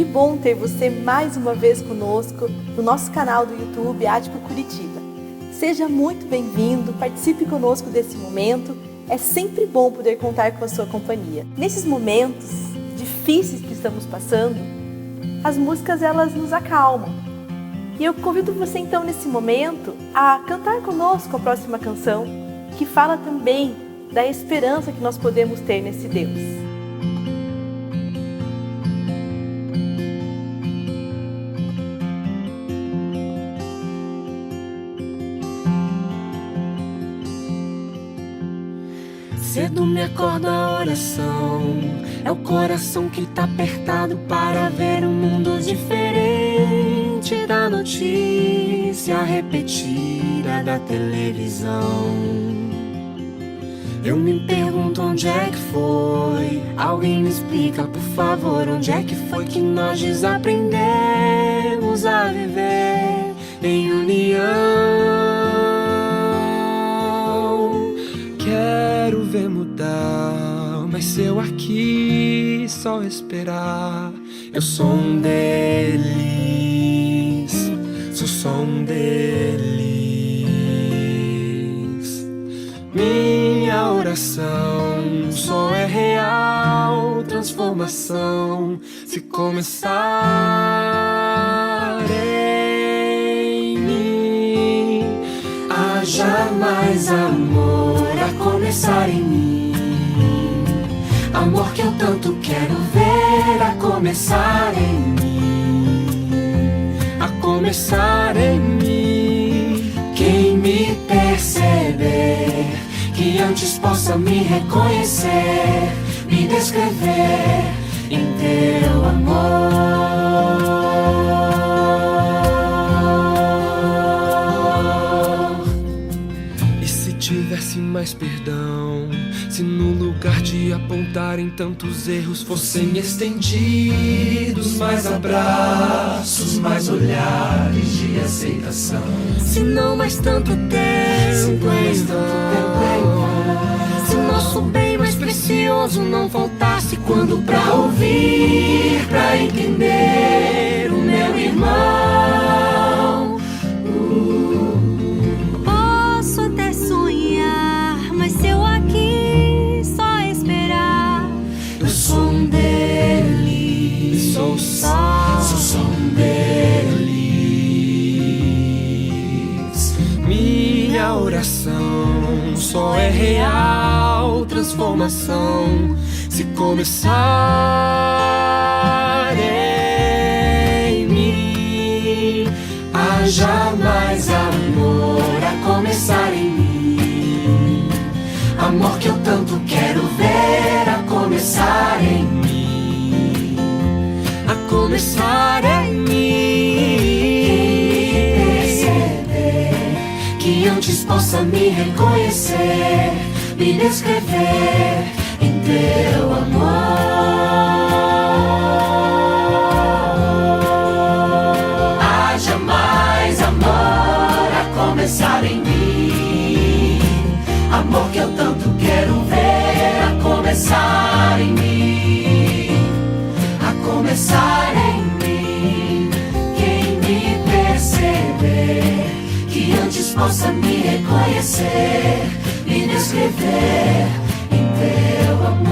Que bom ter você mais uma vez conosco no nosso canal do YouTube Ático Curitiba. Seja muito bem-vindo, participe conosco desse momento. É sempre bom poder contar com a sua companhia. Nesses momentos difíceis que estamos passando, as músicas elas nos acalmam. E eu convido você então nesse momento a cantar conosco a próxima canção, que fala também da esperança que nós podemos ter nesse Deus. Cedo me acorda a oração, é o coração que tá apertado para ver um mundo diferente da notícia repetida da televisão. Eu me pergunto onde é que foi, alguém me explica por favor, onde é que foi que nós desaprendemos a viver em união. Quero ver mudar, mas se eu aqui só esperar, eu sou um deles, sou só um deles. Minha oração só é real transformação se começar em mim. Haja mais amor a começar em mim, amor que eu tanto quero ver a começar em mim, a começar em mim. Quem me perceber, que antes possa me reconhecer, me descrever em teu amor. E se tivesse mais perdão, se no lugar de apontarem tantos erros fossem estendidos mais abraços, mais olhares de aceitação, se não mais tanto tempo em vão, se nosso bem mais precioso não faltasse quando pra ouvir, pra entender o meu irmão. Posso até sonhar, mas se eu aqui só esperar, eu sou um deles, sou só um deles. Minha oração só é real transformação se começar em mim. Haja mais amor a começar em mim, amor que eu tanto quero ver a começar em mim, a começar em mim. Perceber, que antes possa me reconhecer, me descrever em teu amor. Haja mais amor a começar em mim, amor que eu tanto quero ver a começar em mim, a começar em mim. Quem me perceber, que antes possa me reconhecer, me descrever em teu amor.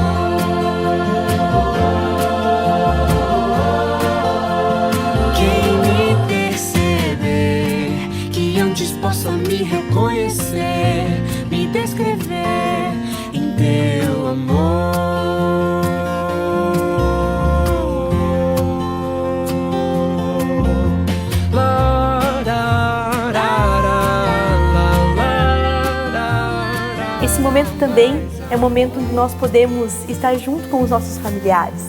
Quem me perceber, que antes possa me reconhecer, me descrever em teu amor. Esse momento também é um momento onde nós podemos estar junto com os nossos familiares.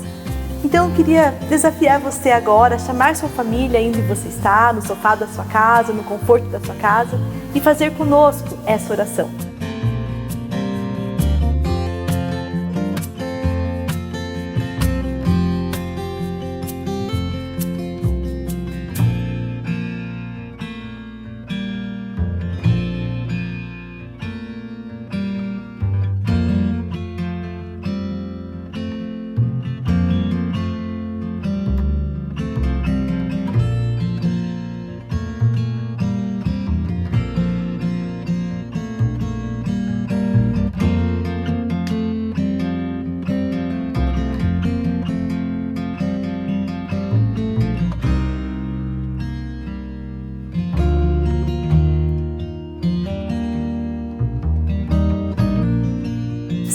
Então eu queria desafiar você agora a chamar sua família aí onde você está, no sofá da sua casa, no conforto da sua casa, e fazer conosco essa oração.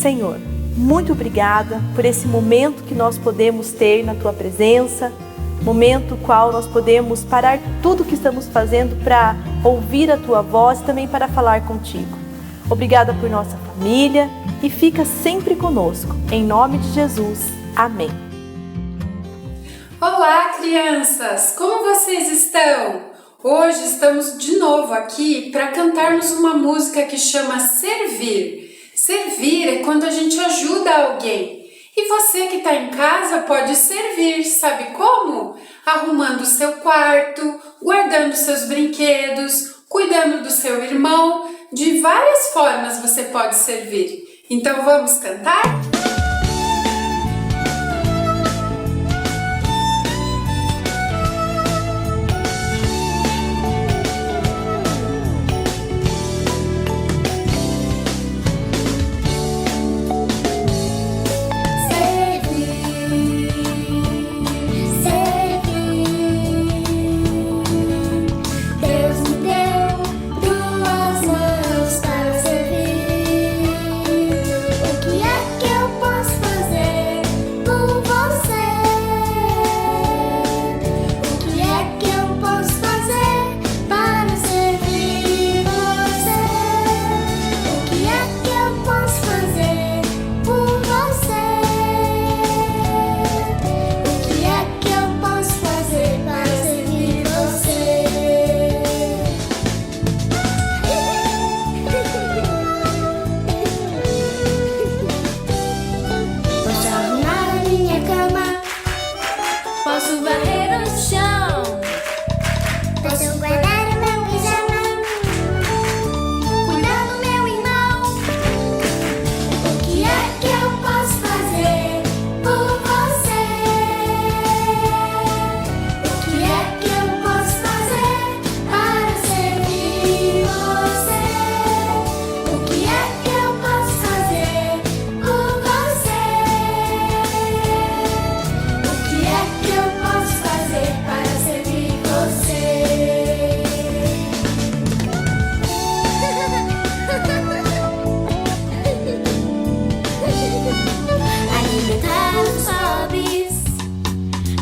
Senhor, muito obrigada por esse momento que nós podemos ter na Tua presença, momento qual nós podemos parar tudo que estamos fazendo para ouvir a Tua voz e também para falar contigo. Obrigada por nossa família e fica sempre conosco. Em nome de Jesus. Amém. Olá, crianças! Como vocês estão? Hoje estamos de novo aqui para cantarmos uma música que chama Servir. Servir é quando a gente ajuda alguém. E você que está em casa pode servir, sabe como? Arrumando o seu quarto, guardando seus brinquedos, cuidando do seu irmão. De várias formas você pode servir. Então vamos cantar?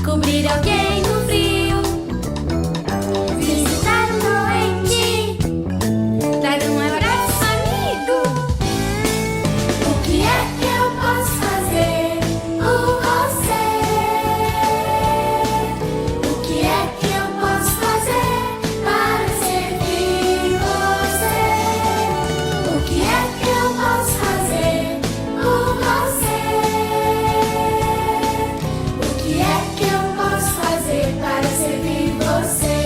Cobrir alguém no frio, visitar um doente, dar um abraço amigo. O que é que eu posso fazer por você? O que é que eu posso fazer para servir você? O que é que eu posso fazer por você? O que é que eu posso fazer para servir você?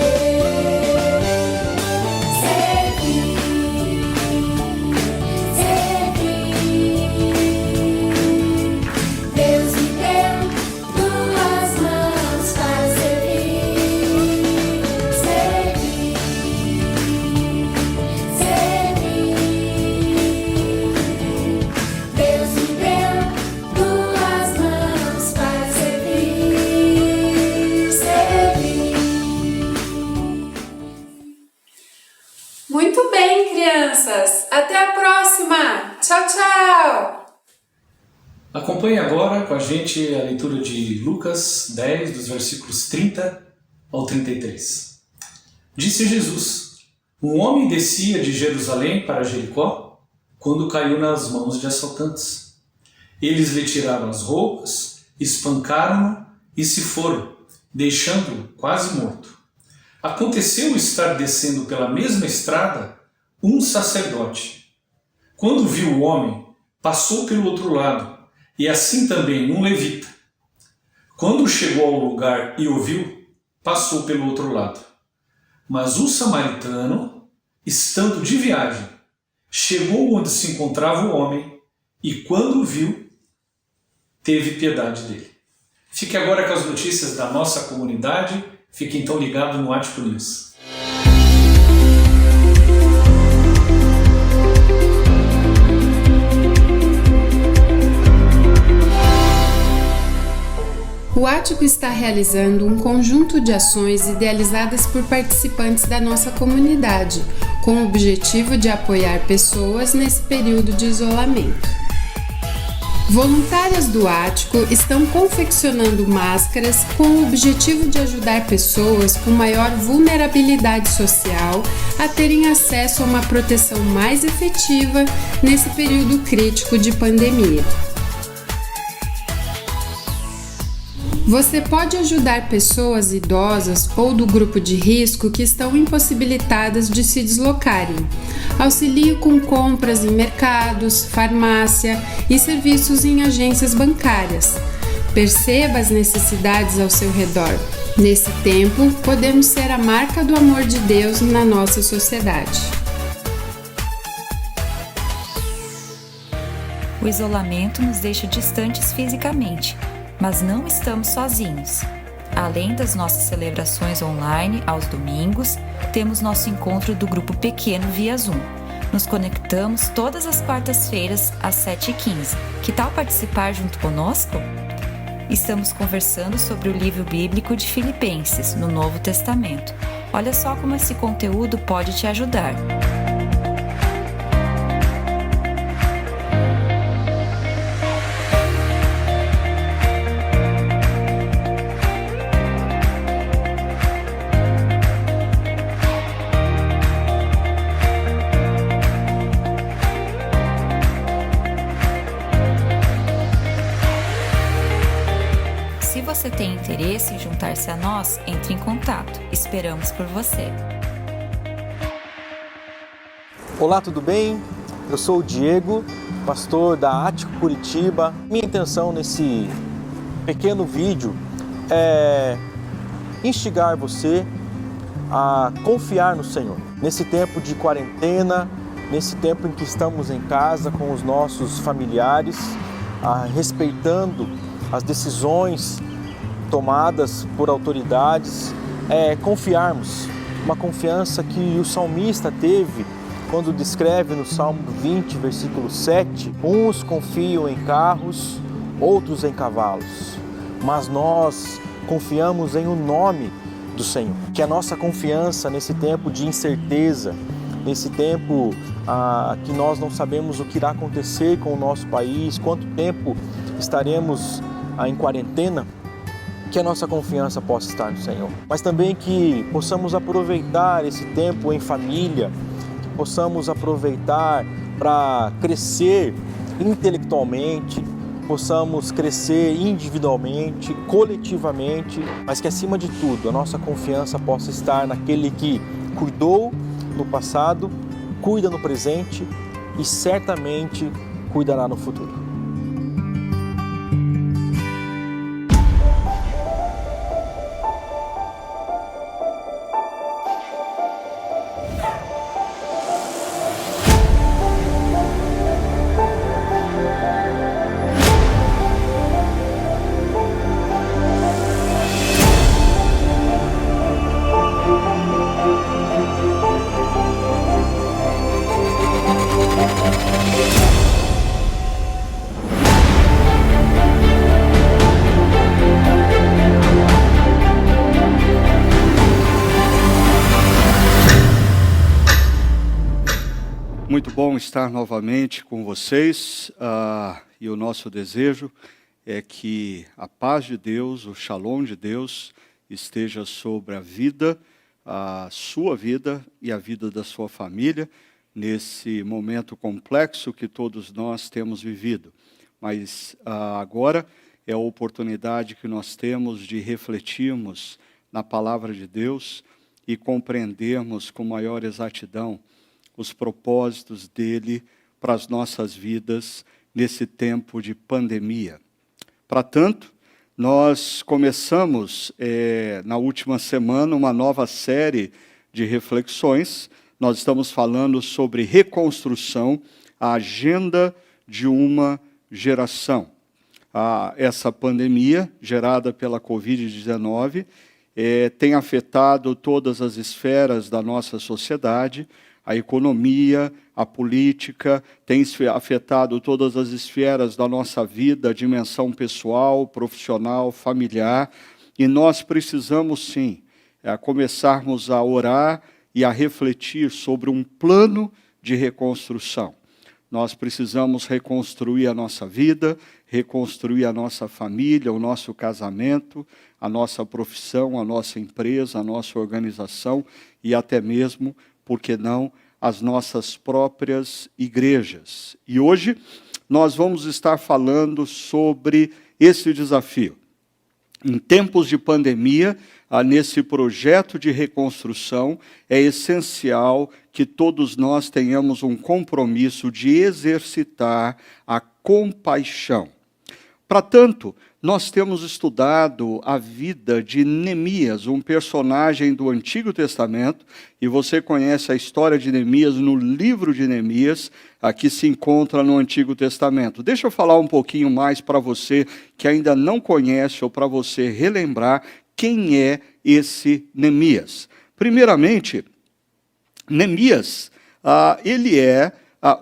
Servir, servir. Deus me deu duas mãos para servir. Servir, servir. Deus me deu duas mãos para servir. Servir. Muito bem, crianças! Até a próxima! Tchau, tchau! Acompanhe agora com a gente a leitura de Lucas 10, dos versículos 30 ao 33. Disse Jesus: um homem descia de Jerusalém para Jericó quando caiu nas mãos de assaltantes. Eles lhe tiraram as roupas, espancaram-no e se foram, deixando-o quase morto. Aconteceu estar descendo pela mesma estrada um sacerdote. Quando viu o homem, passou pelo outro lado, e assim também um levita. Quando chegou ao lugar e o viu, passou pelo outro lado. Mas o samaritano, estando de viagem, chegou onde se encontrava o homem, e quando o viu, teve piedade dele. Fique agora com as notícias da nossa comunidade. Fique então ligado no Ático News. O Ático está realizando um conjunto de ações idealizadas por participantes da nossa comunidade, com o objetivo de apoiar pessoas nesse período de isolamento. Voluntárias do Ático estão confeccionando máscaras com o objetivo de ajudar pessoas com maior vulnerabilidade social a terem acesso a uma proteção mais efetiva nesse período crítico de pandemia. Você pode ajudar pessoas idosas ou do grupo de risco que estão impossibilitadas de se deslocarem. Auxilie com compras em mercados, farmácia e serviços em agências bancárias. Perceba as necessidades ao seu redor. Nesse tempo, podemos ser a marca do amor de Deus na nossa sociedade. O isolamento nos deixa distantes fisicamente, mas não estamos sozinhos. Além das nossas celebrações online aos domingos, temos nosso encontro do grupo pequeno via Zoom. Nos conectamos todas as quartas-feiras às 7h15. Que tal participar junto conosco? Estamos conversando sobre o livro bíblico de Filipenses, no Novo Testamento. Olha só como esse conteúdo pode te ajudar. Se você tem interesse em juntar-se a nós, entre em contato. Esperamos por você. Olá, tudo bem? Eu sou o Diego, pastor da Ático Curitiba. Minha intenção nesse pequeno vídeo é instigar você a confiar no Senhor. Nesse tempo de quarentena, nesse tempo em que estamos em casa com os nossos familiares, respeitando as decisões tomadas por autoridades, confiarmos, uma confiança que o salmista teve quando descreve no Salmo 20, versículo 7, uns confiam em carros, outros em cavalos, mas nós confiamos em o nome do Senhor. Que a nossa confiança nesse tempo de incerteza, nesse tempo que nós não sabemos o que irá acontecer com o nosso país, quanto tempo estaremos em quarentena, que a nossa confiança possa estar no Senhor. Mas também que possamos aproveitar esse tempo em família, que possamos aproveitar para crescer intelectualmente, possamos crescer individualmente, coletivamente, mas que acima de tudo a nossa confiança possa estar naquele que cuidou no passado, cuida no presente e certamente cuidará no futuro. Muito bom estar novamente com vocês e o nosso desejo é que a paz de Deus, o shalom de Deus esteja sobre a sua vida e a vida da sua família nesse momento complexo que todos nós temos vivido. Mas agora é a oportunidade que nós temos de refletirmos na palavra de Deus e compreendermos com maior exatidão os propósitos dele para as nossas vidas nesse tempo de pandemia. Para tanto, nós começamos na última semana uma nova série de reflexões. Nós estamos falando sobre reconstrução, a agenda de uma geração. Essa pandemia, gerada pela Covid-19, tem afetado todas as esferas da nossa sociedade. A economia, a política, tem afetado todas as esferas da nossa vida, a dimensão pessoal, profissional, familiar, e nós precisamos sim começarmos a orar e a refletir sobre um plano de reconstrução. Nós precisamos reconstruir a nossa vida, reconstruir a nossa família, o nosso casamento, a nossa profissão, a nossa empresa, a nossa organização e até mesmo, por que não, as nossas próprias igrejas. E hoje nós vamos estar falando sobre esse desafio. Em tempos de pandemia, nesse projeto de reconstrução, é essencial que todos nós tenhamos um compromisso de exercitar a compaixão. Para tanto, nós temos estudado a vida de Neemias, um personagem do Antigo Testamento, e você conhece a história de Neemias no livro de Neemias, que se encontra no Antigo Testamento. Deixa eu falar um pouquinho mais para você que ainda não conhece, ou para você relembrar quem é esse Neemias. Primeiramente, Neemias, ele é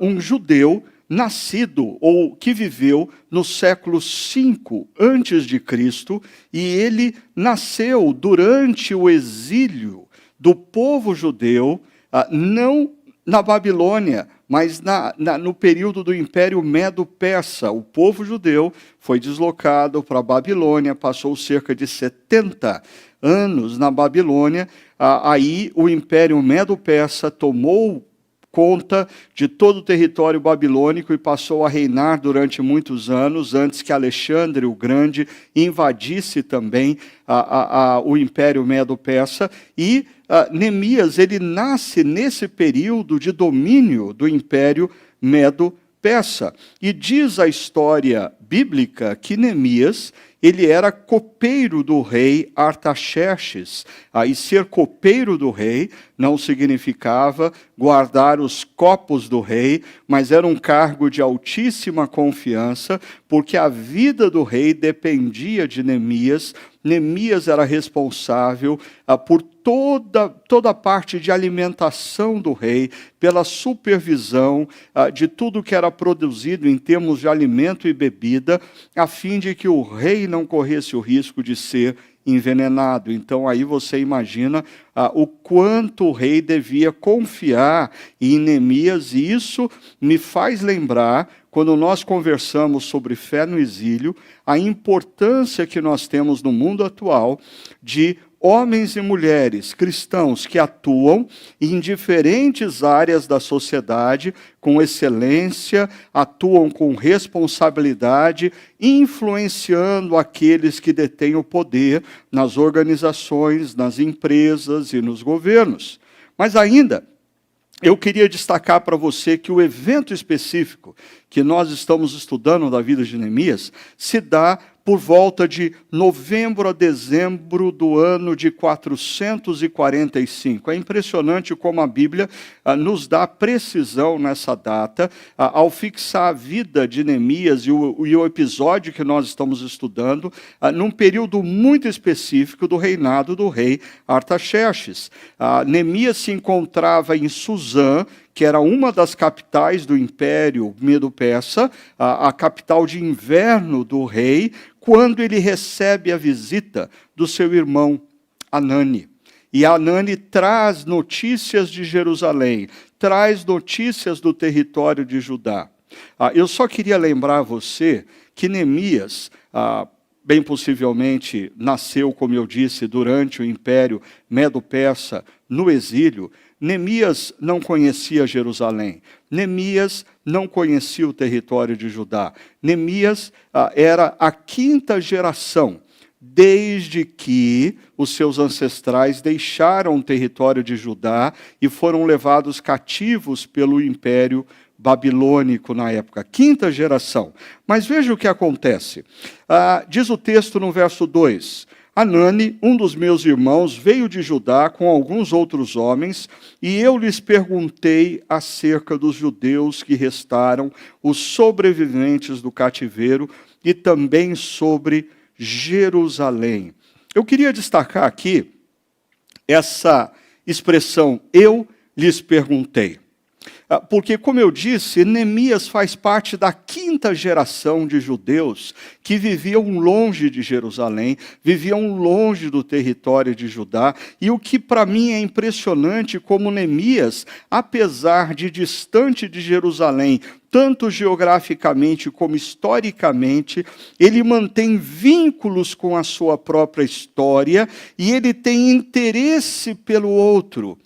um judeu nascido ou que viveu no século V a.C., e ele nasceu durante o exílio do povo judeu, não na Babilônia, mas no período do Império Medo-Persa. O povo judeu foi deslocado para a Babilônia, passou cerca de 70 anos na Babilônia, aí o Império Medo-Persa tomou conta de todo o território babilônico e passou a reinar durante muitos anos, antes que Alexandre o Grande invadisse também o Império Medo-Persa. E Neemias, ele nasce nesse período de domínio do Império Medo-Persa. E diz a história bíblica que Neemias, ele era copeiro do rei Artaxerxes. E ser copeiro do rei não significava guardar os copos do rei, mas era um cargo de altíssima confiança, porque a vida do rei dependia de Neemias. Neemias era responsável por toda a parte de alimentação do rei, pela supervisão de tudo que era produzido em termos de alimento e bebida, a fim de que o rei não corresse o risco de ser envenenado. Então aí você imagina o quanto o rei devia confiar em Neemias, e isso me faz lembrar, quando nós conversamos sobre fé no exílio, a importância que nós temos no mundo atual de homens e mulheres cristãos que atuam em diferentes áreas da sociedade com excelência, atuam com responsabilidade, influenciando aqueles que detêm o poder nas organizações, nas empresas e nos governos. Mas ainda, eu queria destacar para você que o evento específico que nós estamos estudando da vida de Neemias se dá por volta de novembro a dezembro do ano de 445. É impressionante como a Bíblia nos dá precisão nessa data, ao fixar a vida de Neemias e o episódio que nós estamos estudando, num período muito específico do reinado do rei Artaxerxes. Neemias se encontrava em Suzã, que era uma das capitais do Império Medo-Persa, a capital de inverno do rei, quando ele recebe a visita do seu irmão Hanani. E Hanani traz notícias de Jerusalém, traz notícias do território de Judá. Eu só queria lembrar a você que Neemias, bem possivelmente, nasceu, como eu disse, durante o Império Medo-Persa, no exílio. Neemias não conhecia Jerusalém. Neemias não conhecia o território de Judá. Neemias era a quinta geração, desde que os seus ancestrais deixaram o território de Judá e foram levados cativos pelo Império Babilônico na época. Quinta geração. Mas veja o que acontece. Diz o texto no verso 2... Hanani, um dos meus irmãos, veio de Judá com alguns outros homens, e eu lhes perguntei acerca dos judeus que restaram, os sobreviventes do cativeiro, e também sobre Jerusalém. Eu queria destacar aqui essa expressão, eu lhes perguntei. Porque, como eu disse, Neemias faz parte da 5ª geração de judeus que viviam longe de Jerusalém, viviam longe do território de Judá. E o que para mim é impressionante, como Neemias, apesar de distante de Jerusalém, tanto geograficamente como historicamente, ele mantém vínculos com a sua própria história e ele tem interesse pelo outro.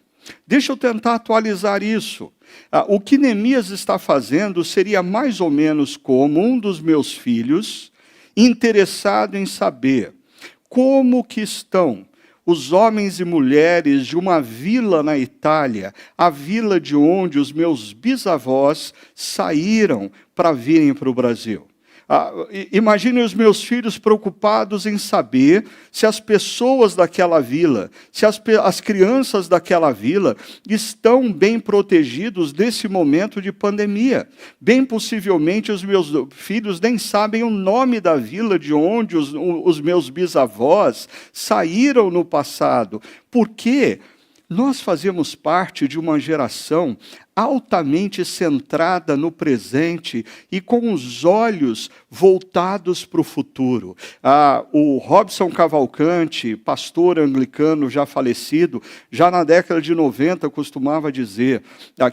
Deixa eu tentar atualizar isso. O que Neemias está fazendo seria mais ou menos como um dos meus filhos interessado em saber como que estão os homens e mulheres de uma vila na Itália, a vila de onde os meus bisavós saíram para virem para o Brasil. Imagine os meus filhos preocupados em saber se as pessoas daquela vila, se as crianças daquela vila estão bem protegidos nesse momento de pandemia. Bem possivelmente os meus filhos nem sabem o nome da vila de onde os meus bisavós saíram no passado. Por quê? Nós fazemos parte de uma geração altamente centrada no presente e com os olhos voltados para o futuro. O Robson Cavalcante, pastor anglicano já falecido, já na década de 90 costumava dizer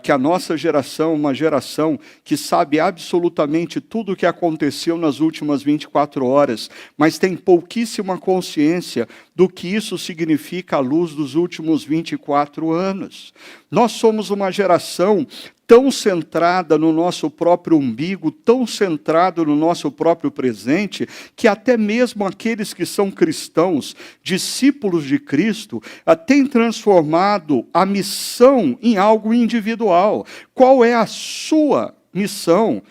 que a nossa geração é uma geração que sabe absolutamente tudo o que aconteceu nas últimas 24 horas, mas tem pouquíssima consciência do que isso significa à luz dos últimos 24 anos. Nós somos uma geração tão centrada no nosso próprio umbigo, tão centrada no nosso próprio presente, que até mesmo aqueles que são cristãos, discípulos de Cristo, têm transformado a missão em algo individual. Qual é a sua missão?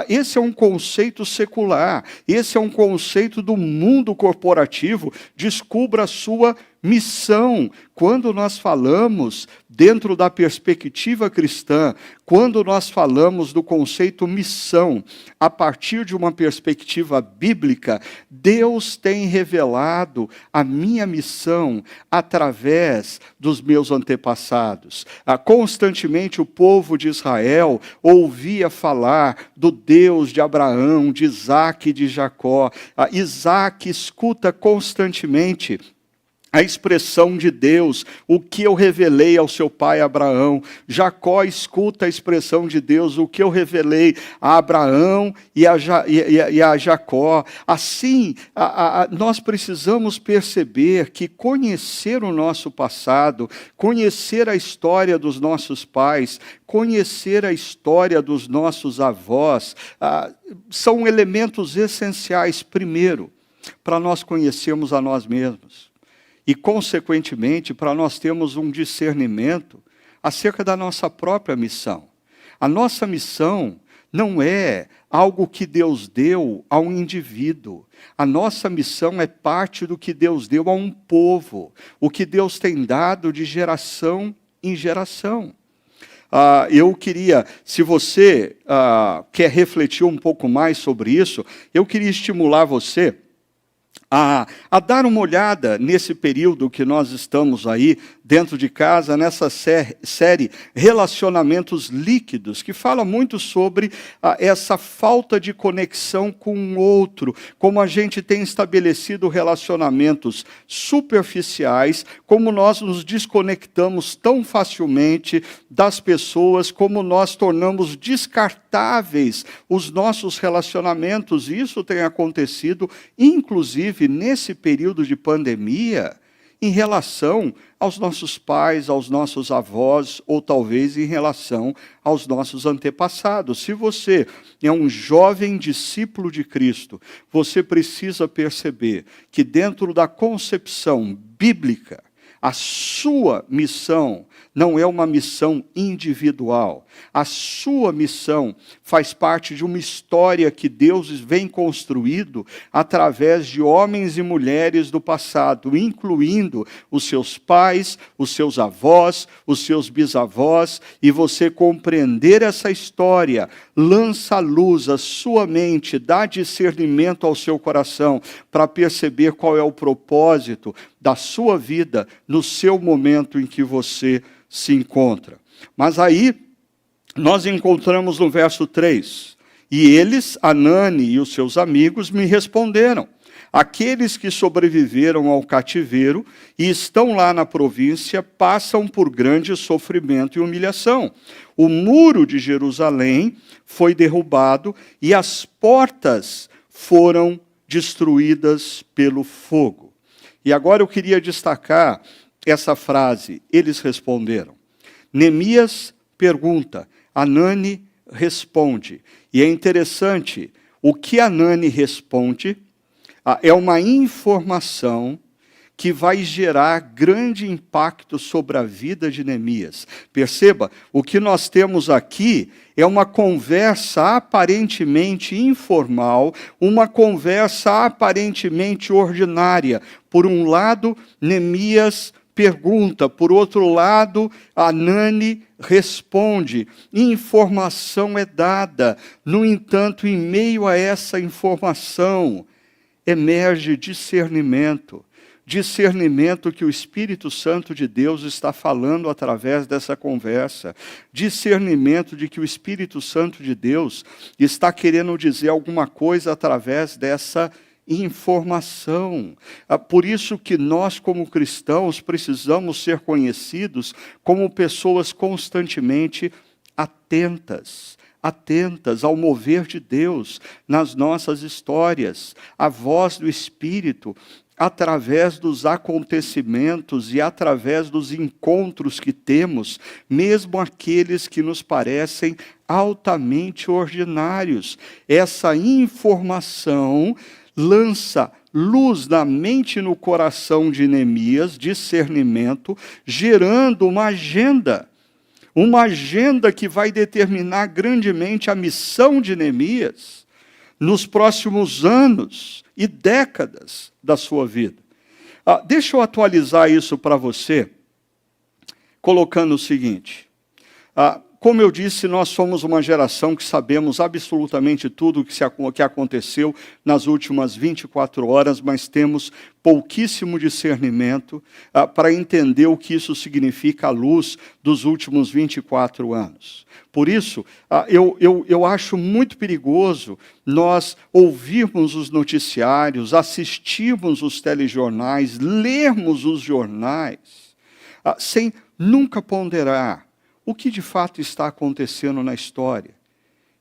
Esse é um conceito secular, esse é um conceito do mundo corporativo. Descubra a sua missão. Quando nós falamos dentro da perspectiva cristã, quando nós falamos do conceito missão, a partir de uma perspectiva bíblica, Deus tem revelado a minha missão através dos meus antepassados. Constantemente o povo de Israel ouvia falar do Deus de Abraão, de Isaac e de Jacó. Isaac escuta constantemente a expressão de Deus, o que eu revelei ao seu pai Abraão. Jacó escuta a expressão de Deus, o que eu revelei a Abraão e a Jacó. Assim, nós precisamos perceber que conhecer o nosso passado, conhecer a história dos nossos pais, conhecer a história dos nossos avós, são elementos essenciais, primeiro, para nós conhecermos a nós mesmos. E, consequentemente, para nós termos um discernimento acerca da nossa própria missão. A nossa missão não é algo que Deus deu a um indivíduo. A nossa missão é parte do que Deus deu a um povo. O que Deus tem dado de geração em geração. Eu queria, se você quer refletir um pouco mais sobre isso, eu queria estimular você a dar uma olhada nesse período que nós estamos aí dentro de casa, nessa série Relacionamentos Líquidos, que fala muito sobre essa falta de conexão com o outro, como a gente tem estabelecido relacionamentos superficiais, como nós nos desconectamos tão facilmente das pessoas, como nós tornamos descartáveis os nossos relacionamentos. Isso tem acontecido, inclusive, nesse período de pandemia, em relação aos nossos pais, aos nossos avós, ou talvez em relação aos nossos antepassados. Se você é um jovem discípulo de Cristo, você precisa perceber que dentro da concepção bíblica, a sua missão não é uma missão individual. A sua missão faz parte de uma história que Deus vem construindo através de homens e mulheres do passado, incluindo os seus pais, os seus avós, os seus bisavós, e você compreender essa história, lança à luz a sua mente, dá discernimento ao seu coração para perceber qual é o propósito da sua vida no seu momento em que você se encontra. Mas aí, nós encontramos no verso 3, e eles, Anani e os seus amigos, me responderam: aqueles que sobreviveram ao cativeiro e estão lá na província passam por grande sofrimento e humilhação. O muro de Jerusalém foi derrubado e as portas foram destruídas pelo fogo. E agora eu queria destacar essa frase: eles responderam. Neemias pergunta, Anani responde. E é interessante, o que Anani responde é uma informação que vai gerar grande impacto sobre a vida de Neemias. Perceba, o que nós temos aqui é uma conversa aparentemente informal, uma conversa aparentemente ordinária. Por um lado, Neemias pergunta, por outro lado, Anani responde, informação é dada. No entanto, em meio a essa informação, emerge discernimento que o Espírito Santo de Deus está falando através dessa conversa, discernimento de que o Espírito Santo de Deus está querendo dizer alguma coisa através dessa informação. Por isso que nós, como cristãos, precisamos ser conhecidos como pessoas constantemente atentas ao mover de Deus nas nossas histórias, a voz do Espírito, através dos acontecimentos e através dos encontros que temos, mesmo aqueles que nos parecem altamente ordinários. Essa informação lança luz na mente e no coração de Neemias, discernimento, gerando uma agenda que vai determinar grandemente a missão de Neemias nos próximos anos e décadas da sua vida. Deixa eu atualizar isso para você, colocando o seguinte. Como eu disse, nós somos uma geração que sabemos absolutamente tudo o que aconteceu nas últimas 24 horas, mas temos pouquíssimo discernimento para entender o que isso significa à luz dos últimos 24 anos. Por isso, eu acho muito perigoso nós ouvirmos os noticiários, assistirmos os telejornais, lermos os jornais, sem nunca ponderar o que de fato está acontecendo na história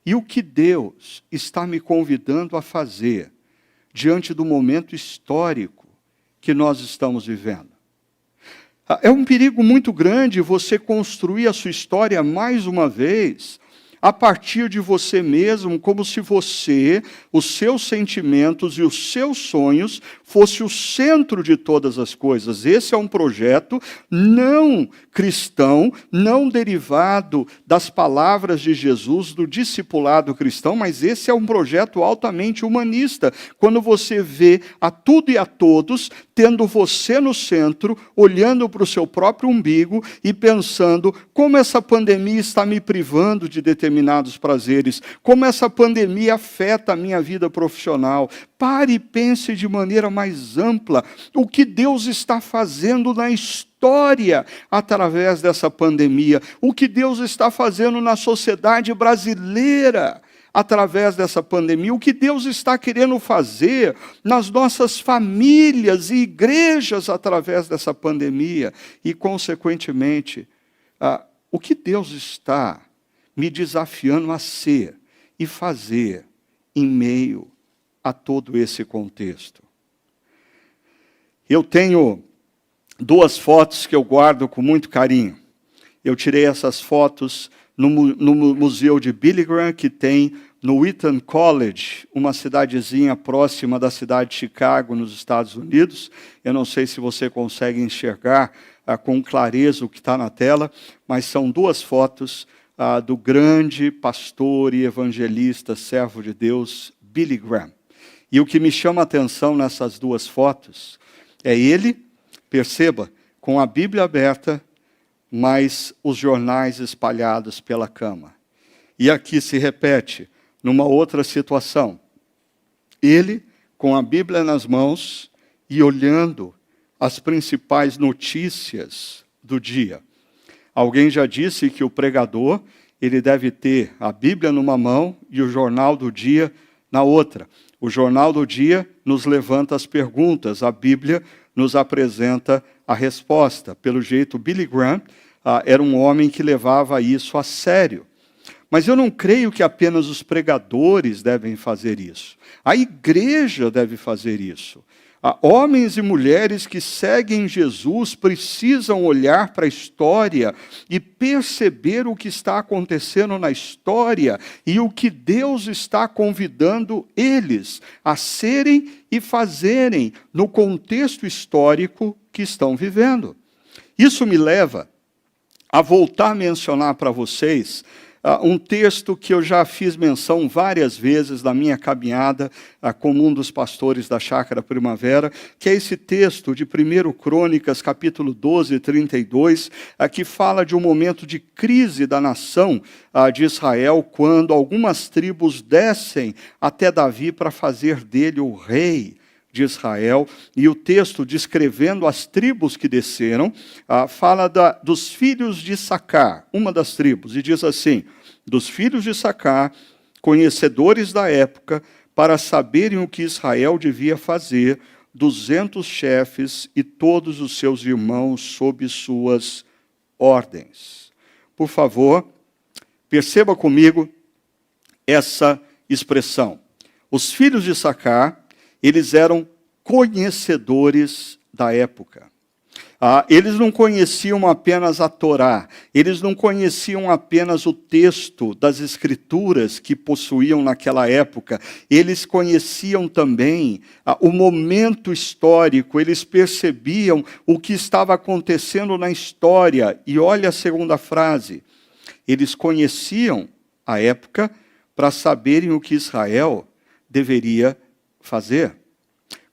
e o que Deus está me convidando a fazer diante do momento histórico que nós estamos vivendo. É um perigo muito grande você construir a sua história mais uma vez a partir de você mesmo, como se você, os seus sentimentos e os seus sonhos fosse o centro de todas as coisas. Esse é um projeto não cristão, não derivado das palavras de Jesus, do discipulado cristão, mas esse é um projeto altamente humanista, quando você vê a tudo e a todos tendo você no centro, olhando para o seu próprio umbigo e pensando como essa pandemia está me privando de determinados prazeres, como essa pandemia afeta a minha vida profissional. Pare e pense de maneira mais ampla o que Deus está fazendo na história através dessa pandemia, o que Deus está fazendo na sociedade brasileira através dessa pandemia, o que Deus está querendo fazer nas nossas famílias e igrejas através dessa pandemia e, consequentemente, o que Deus está me desafiando a ser e fazer em meio a todo esse contexto. Eu tenho 2 fotos que eu guardo com muito carinho. Eu tirei essas fotos no Museu de Billy Graham, que tem no Wheaton College, uma cidadezinha próxima da cidade de Chicago, nos Estados Unidos. Eu não sei se você consegue enxergar com clareza o que está na tela, mas são 2 fotos do grande pastor e evangelista, servo de Deus, Billy Graham. E o que me chama a atenção nessas 2 fotos é ele, perceba, com a Bíblia aberta, mas os jornais espalhados pela cama. E aqui se repete, numa outra situação, ele com a Bíblia nas mãos e olhando as principais notícias do dia. Alguém já disse que o pregador, ele deve ter a Bíblia numa mão e o Jornal do Dia na outra. O Jornal do Dia nos levanta as perguntas, a Bíblia nos apresenta a resposta. Pelo jeito, Billy Graham era um homem que levava isso a sério. Mas eu não creio que apenas os pregadores devem fazer isso. A igreja deve fazer isso. Homens e mulheres que seguem Jesus precisam olhar para a história e perceber o que está acontecendo na história e o que Deus está convidando eles a serem e fazerem no contexto histórico que estão vivendo. Isso me leva a voltar a mencionar para vocês um texto que eu já fiz menção várias vezes na minha caminhada como um dos pastores da Chácara Primavera, que é esse texto de 1 Crônicas, capítulo 12, 32, que fala de um momento de crise da nação de Israel, quando algumas tribos descem até Davi para fazer dele o rei de Israel, e o texto descrevendo as tribos que desceram, fala dos filhos de Issacar, uma das tribos, e diz assim: dos filhos de Issacar, conhecedores da época, para saberem o que Israel devia fazer, 200 chefes e todos os seus irmãos sob suas ordens. Por favor, perceba comigo essa expressão. Os filhos de Issacar, eles eram conhecedores da época. Eles não conheciam apenas a Torá, eles não conheciam apenas o texto das Escrituras que possuíam naquela época, eles conheciam também o momento histórico, eles percebiam o que estava acontecendo na história. E olha a segunda frase, eles conheciam a época para saberem o que Israel deveria fazer.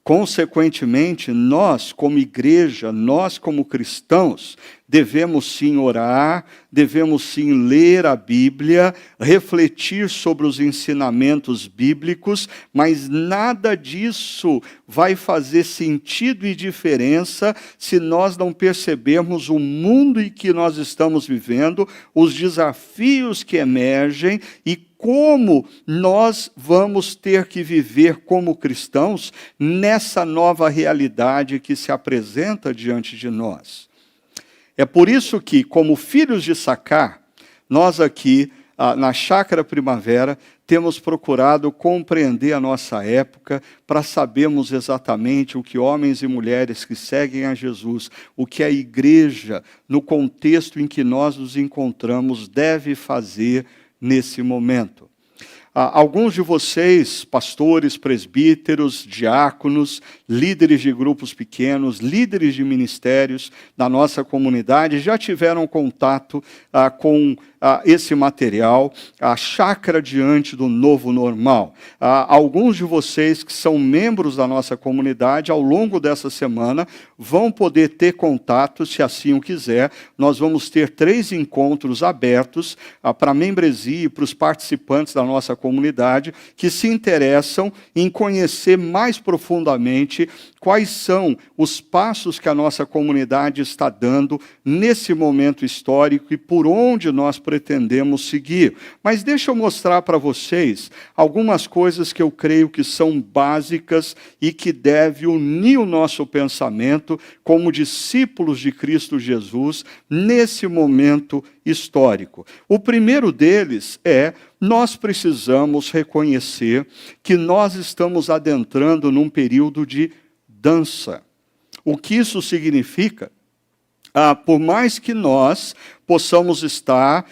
Consequentemente, nós como igreja, nós como cristãos, devemos sim orar, devemos sim ler a Bíblia, refletir sobre os ensinamentos bíblicos, mas nada disso vai fazer sentido e diferença se nós não percebermos o mundo em que nós estamos vivendo, os desafios que emergem e como nós vamos ter que viver como cristãos nessa nova realidade que se apresenta diante de nós. É por isso que, como filhos de Issacar, nós aqui, na Chácara Primavera, temos procurado compreender a nossa época para sabermos exatamente o que homens e mulheres que seguem a Jesus, o que a igreja, no contexto em que nós nos encontramos, deve fazer nesse momento. Alguns de vocês, pastores, presbíteros, diáconos, líderes de grupos pequenos, líderes de ministérios da nossa comunidade, já tiveram contato com esse material, a Chácara Diante do Novo Normal. Alguns de vocês que são membros da nossa comunidade, ao longo dessa semana, vão poder ter contato, se assim o quiser. Nós vamos ter 3 encontros abertos para a membresia e para os participantes da nossa comunidade que se interessam em conhecer mais profundamente quais são os passos que a nossa comunidade está dando nesse momento histórico e por onde nós pretendemos seguir. Mas deixa eu mostrar para vocês algumas coisas que eu creio que são básicas e que devem unir o nosso pensamento como discípulos de Cristo Jesus nesse momento histórico. O primeiro deles é: nós precisamos reconhecer que nós estamos adentrando num período de dança. O que isso significa? Por mais que nós possamos estar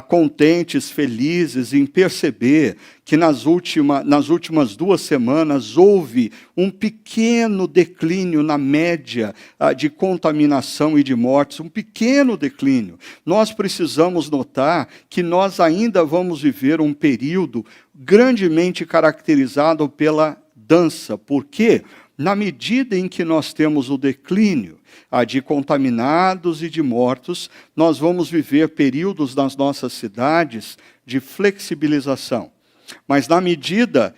contentes, felizes em perceber que nas últimas 2 semanas houve um pequeno declínio na média de contaminação e de mortes, um pequeno declínio. Nós precisamos notar que nós ainda vamos viver um período grandemente caracterizado pela dança. Por quê? Na medida em que nós temos o declínio de contaminados e de mortos, nós vamos viver períodos nas nossas cidades de flexibilização. Mas na medida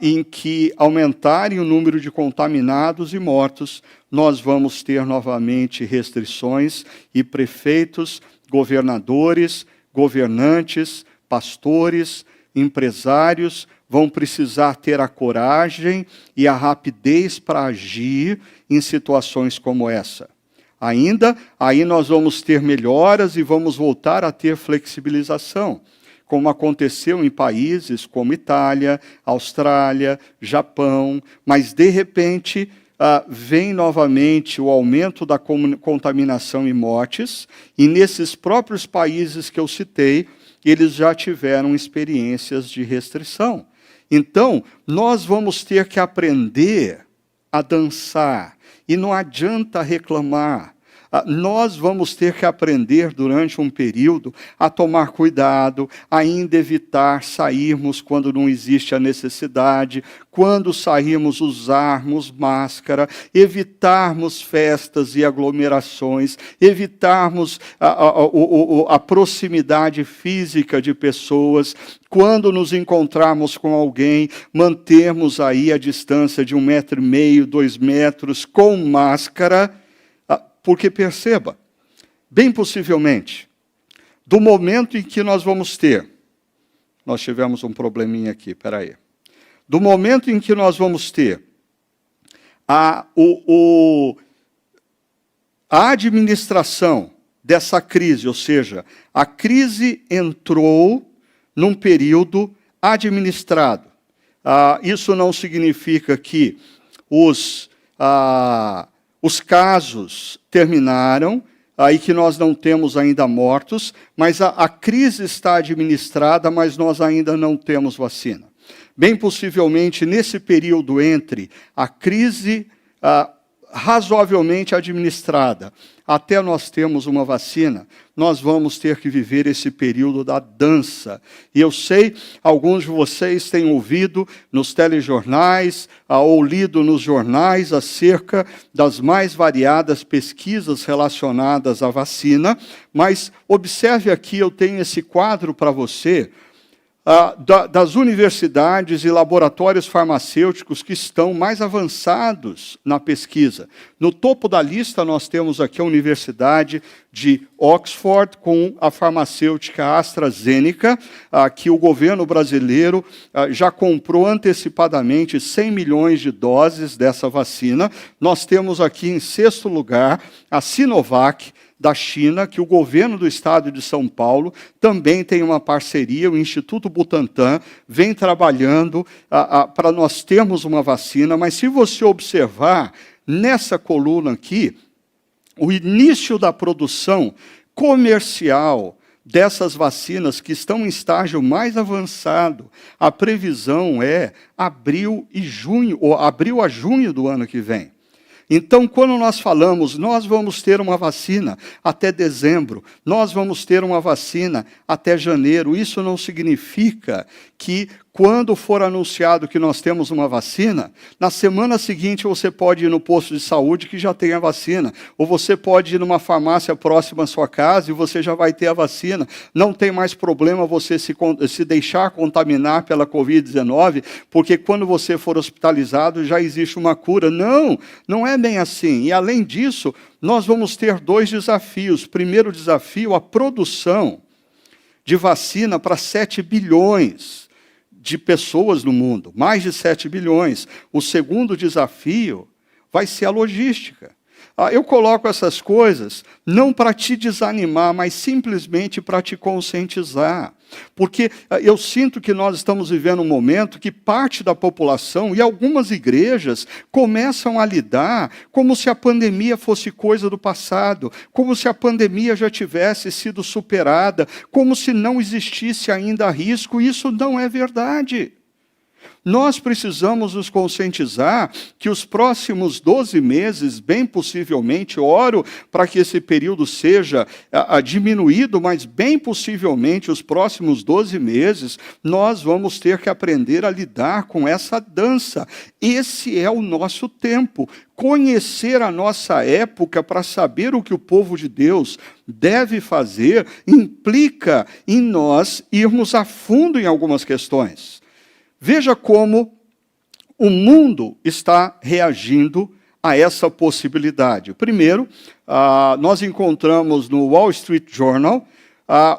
em que aumentarem o número de contaminados e mortos, nós vamos ter novamente restrições e prefeitos, governadores, governantes, pastores, empresários vão precisar ter a coragem e a rapidez para agir em situações como essa. Ainda, aí nós vamos ter melhoras e vamos voltar a ter flexibilização, como aconteceu em países como Itália, Austrália, Japão, mas de repente vem novamente o aumento da contaminação e mortes, e nesses próprios países que eu citei, eles já tiveram experiências de restrição. Então, nós vamos ter que aprender a dançar, e não adianta reclamar. Nós vamos ter que aprender durante um período a tomar cuidado, ainda evitar sairmos quando não existe a necessidade, quando sairmos usarmos máscara, evitarmos festas e aglomerações, evitarmos a proximidade física de pessoas, quando nos encontrarmos com alguém, mantermos aí a distância de 1,5 metro, 2 metros, com máscara. Porque perceba, bem possivelmente, do momento em que nós vamos ter, nós tivemos um probleminha aqui, espera aí. Do momento em que nós vamos ter a administração dessa crise, ou seja, a crise entrou num período administrado. Isso não significa que os casos terminaram, aí que nós não temos ainda mortos, mas a crise está administrada, mas nós ainda não temos vacina. Bem possivelmente, nesse período entre a crise razoavelmente administrada, até nós termos uma vacina, nós vamos ter que viver esse período da dança. E eu sei, alguns de vocês têm ouvido nos telejornais ou lido nos jornais acerca das mais variadas pesquisas relacionadas à vacina, mas observe aqui, eu tenho esse quadro para você, das universidades e laboratórios farmacêuticos que estão mais avançados na pesquisa. No topo da lista, nós temos aqui a Universidade de Oxford, com a farmacêutica AstraZeneca, que o governo brasileiro já comprou antecipadamente 100 milhões de doses dessa vacina. Nós temos aqui, em 6º lugar, a Sinovac, da China, que o governo do estado de São Paulo também tem uma parceria, o Instituto Butantan vem trabalhando para nós termos uma vacina, mas se você observar nessa coluna aqui, o início da produção comercial dessas vacinas que estão em estágio mais avançado, a previsão é abril a junho do ano que vem. Então, quando nós falamos, nós vamos ter uma vacina até dezembro, nós vamos ter uma vacina até janeiro, isso não significa que, quando for anunciado que nós temos uma vacina, na semana seguinte você pode ir no posto de saúde que já tem a vacina, ou você pode ir numa farmácia próxima à sua casa e você já vai ter a vacina. Não tem mais problema você se deixar contaminar pela Covid-19, porque quando você for hospitalizado já existe uma cura. Não, não é bem assim. E, além disso, nós vamos ter 2 desafios. Primeiro desafio, a produção de vacina para 7 bilhões de pessoas no mundo, mais de 7 bilhões. O segundo desafio vai ser a logística. Eu coloco essas coisas não para te desanimar, mas simplesmente para te conscientizar. Porque eu sinto que nós estamos vivendo um momento que parte da população e algumas igrejas começam a lidar como se a pandemia fosse coisa do passado, como se a pandemia já tivesse sido superada, como se não existisse ainda risco. Isso não é verdade. Nós precisamos nos conscientizar que os próximos 12 meses, bem possivelmente, oro para que esse período seja diminuído, mas bem possivelmente os próximos 12 meses, nós vamos ter que aprender a lidar com essa dança. Esse é o nosso tempo. Conhecer a nossa época para saber o que o povo de Deus deve fazer implica em nós irmos a fundo em algumas questões. Veja como o mundo está reagindo a essa possibilidade. Primeiro, nós encontramos no Wall Street Journal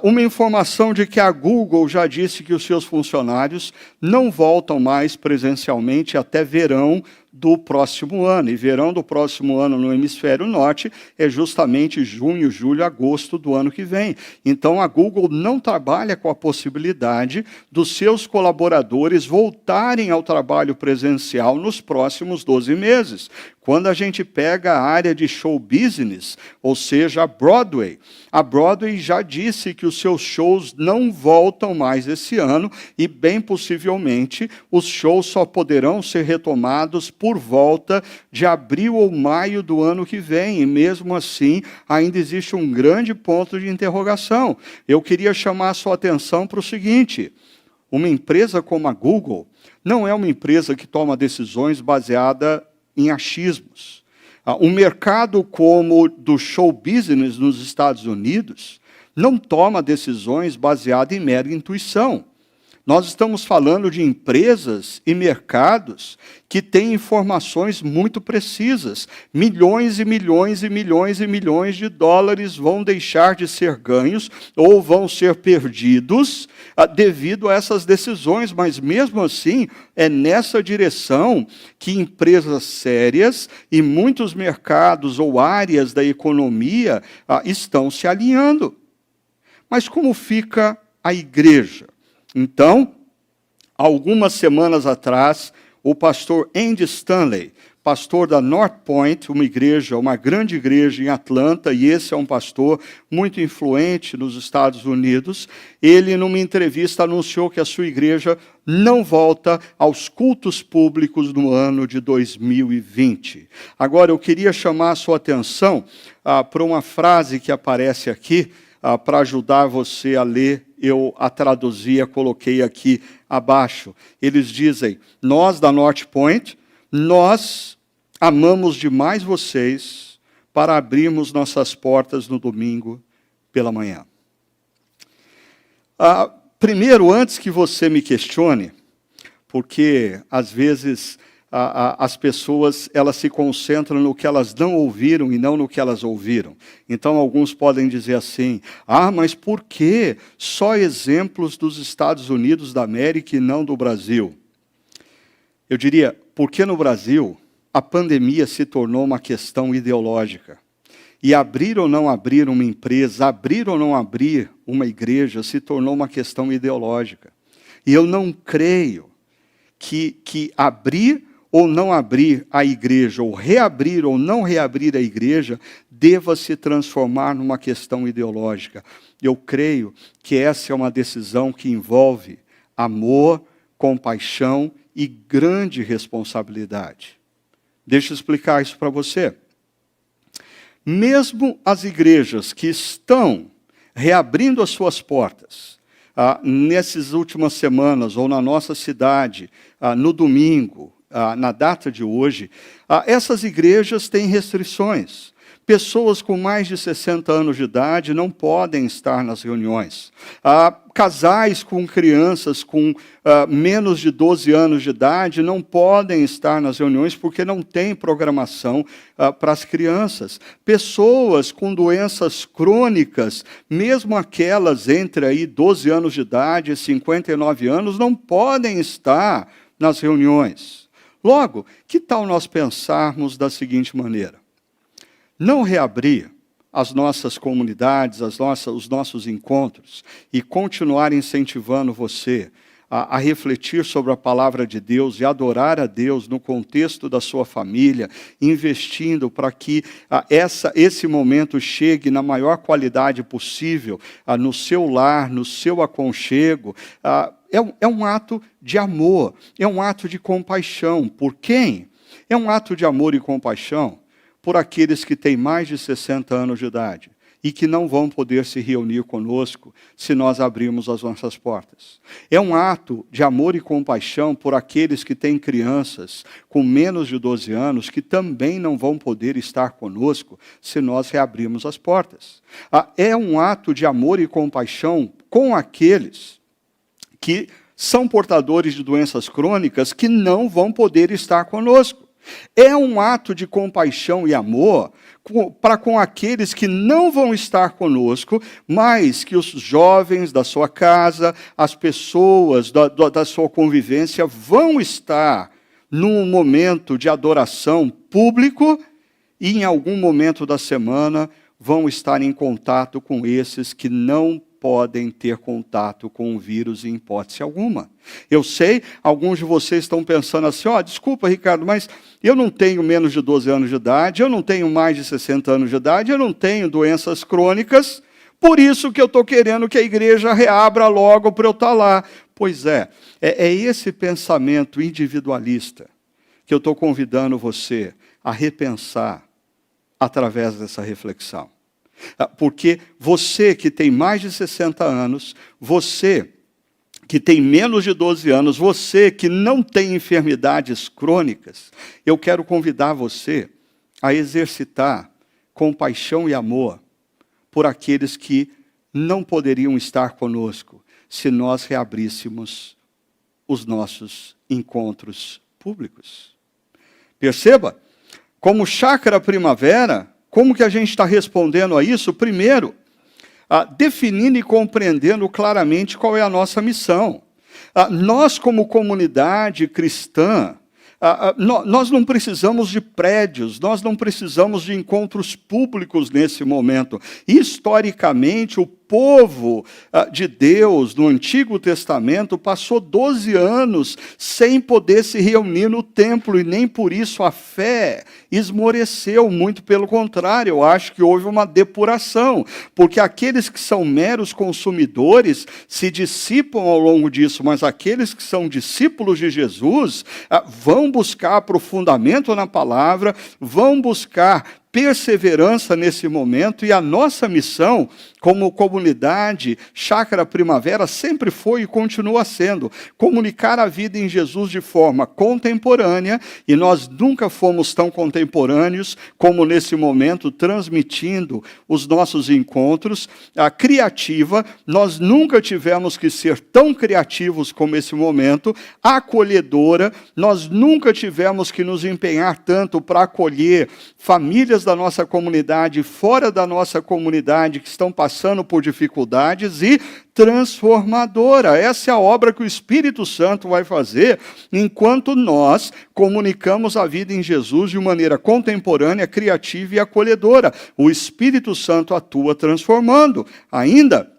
Uma informação de que a Google já disse que os seus funcionários não voltam mais presencialmente até verão do próximo ano. E verão do próximo ano no hemisfério norte é justamente junho, julho, agosto do ano que vem. Então, a Google não trabalha com a possibilidade dos seus colaboradores voltarem ao trabalho presencial nos próximos 12 meses. Quando a gente pega a área de show business, ou seja, a Broadway já disse que os seus shows não voltam mais esse ano e, bem possivelmente, os shows só poderão ser retomados por volta de abril ou maio do ano que vem. E, mesmo assim, ainda existe um grande ponto de interrogação. Eu queria chamar a sua atenção para o seguinte: uma empresa como a Google não é uma empresa que toma decisões baseadas em achismos. Um mercado como o do show business nos Estados Unidos não toma decisões baseadas em mera intuição. Nós estamos falando de empresas e mercados que têm informações muito precisas. Milhões e milhões e milhões e milhões de dólares vão deixar de ser ganhos ou vão ser perdidos devido a essas decisões. Mas, mesmo assim, é nessa direção que empresas sérias e muitos mercados ou áreas da economia estão se alinhando. Mas como fica a igreja? Então, algumas semanas atrás, o pastor Andy Stanley, pastor da North Point, uma grande igreja em Atlanta, e esse é um pastor muito influente nos Estados Unidos, ele, numa entrevista, anunciou que a sua igreja não volta aos cultos públicos no ano de 2020. Agora, eu queria chamar a sua atenção para uma frase que aparece aqui, para ajudar você a ler. Eu a traduzi, a coloquei aqui abaixo. Eles dizem: nós da North Point, nós amamos demais vocês para abrirmos nossas portas no domingo pela manhã. Primeiro, antes que você me questione, porque às vezes as pessoas elas se concentram no que elas não ouviram e não no que elas ouviram. Então, alguns podem dizer assim: mas por que só exemplos dos Estados Unidos da América e não do Brasil? Eu diria, porque no Brasil a pandemia se tornou uma questão ideológica. E abrir ou não abrir uma empresa, abrir ou não abrir uma igreja, se tornou uma questão ideológica. E eu não creio que abrir ou não abrir a igreja, ou reabrir ou não reabrir a igreja, deva se transformar numa questão ideológica. Eu creio que essa é uma decisão que envolve amor, compaixão e grande responsabilidade. Deixa eu explicar isso para você. Mesmo as igrejas que estão reabrindo as suas portas, nessas últimas semanas, ou na nossa cidade, no domingo, na data de hoje, essas igrejas têm restrições. Pessoas com mais de 60 anos de idade não podem estar nas reuniões. Casais com crianças com menos de 12 anos de idade não podem estar nas reuniões porque não tem programação para as crianças. Pessoas com doenças crônicas, mesmo aquelas entre aí 12 anos de idade e 59 anos, não podem estar nas reuniões. Logo, que tal nós pensarmos da seguinte maneira? Não reabrir as nossas comunidades, os nossos encontros e continuar incentivando você a refletir sobre a palavra de Deus e adorar a Deus no contexto da sua família, investindo para que esse momento chegue na maior qualidade possível no seu lar, no seu aconchego. É um ato de amor, é um ato de compaixão. Por quem? É um ato de amor e compaixão por aqueles que têm mais de 60 anos de idade e que não vão poder se reunir conosco se nós abrirmos as nossas portas. É um ato de amor e compaixão por aqueles que têm crianças com menos de 12 anos que também não vão poder estar conosco se nós reabrirmos as portas. É um ato de amor e compaixão com aqueles que são portadores de doenças crônicas que não vão poder estar conosco. É um ato de compaixão e amor para com aqueles que não vão estar conosco, mas que os jovens da sua casa, as pessoas da sua convivência vão estar num momento de adoração público e em algum momento da semana vão estar em contato com esses que não podem ter contato com o vírus em hipótese alguma. Eu sei, alguns de vocês estão pensando assim, desculpa, Ricardo, mas eu não tenho menos de 12 anos de idade, eu não tenho mais de 60 anos de idade, eu não tenho doenças crônicas, por isso que eu estou querendo que a igreja reabra logo para eu estar lá. Pois é esse pensamento individualista que eu estou convidando você a repensar através dessa reflexão. Porque você que tem mais de 60 anos, você que tem menos de 12 anos, você que não tem enfermidades crônicas, eu quero convidar você a exercitar compaixão e amor por aqueles que não poderiam estar conosco se nós reabríssemos os nossos encontros públicos. Perceba, como Chácara Primavera, como que a gente está respondendo a isso? Primeiro, definindo e compreendendo claramente qual é a nossa missão. Nós, como comunidade cristã, nós não precisamos de prédios, nós não precisamos de encontros públicos nesse momento. Historicamente, o povo de Deus no Antigo Testamento passou 12 anos sem poder se reunir no templo e nem por isso a fé esmoreceu, muito pelo contrário, eu acho que houve uma depuração, porque aqueles que são meros consumidores se dissipam ao longo disso, mas aqueles que são discípulos de Jesus vão buscar aprofundamento na palavra, vão buscar perseverança nesse momento, e a nossa missão como comunidade Chácara Primavera sempre foi e continua sendo comunicar a vida em Jesus de forma contemporânea, e nós nunca fomos tão contemporâneos como nesse momento, transmitindo os nossos encontros. A criativa, nós nunca tivemos que ser tão criativos como esse momento. Acolhedora, nós nunca tivemos que nos empenhar tanto para acolher famílias da nossa comunidade, fora da nossa comunidade, que estão passando por dificuldades, e transformadora. Essa é a obra que o Espírito Santo vai fazer enquanto nós comunicamos a vida em Jesus de maneira contemporânea, criativa e acolhedora. O Espírito Santo atua transformando. Ainda,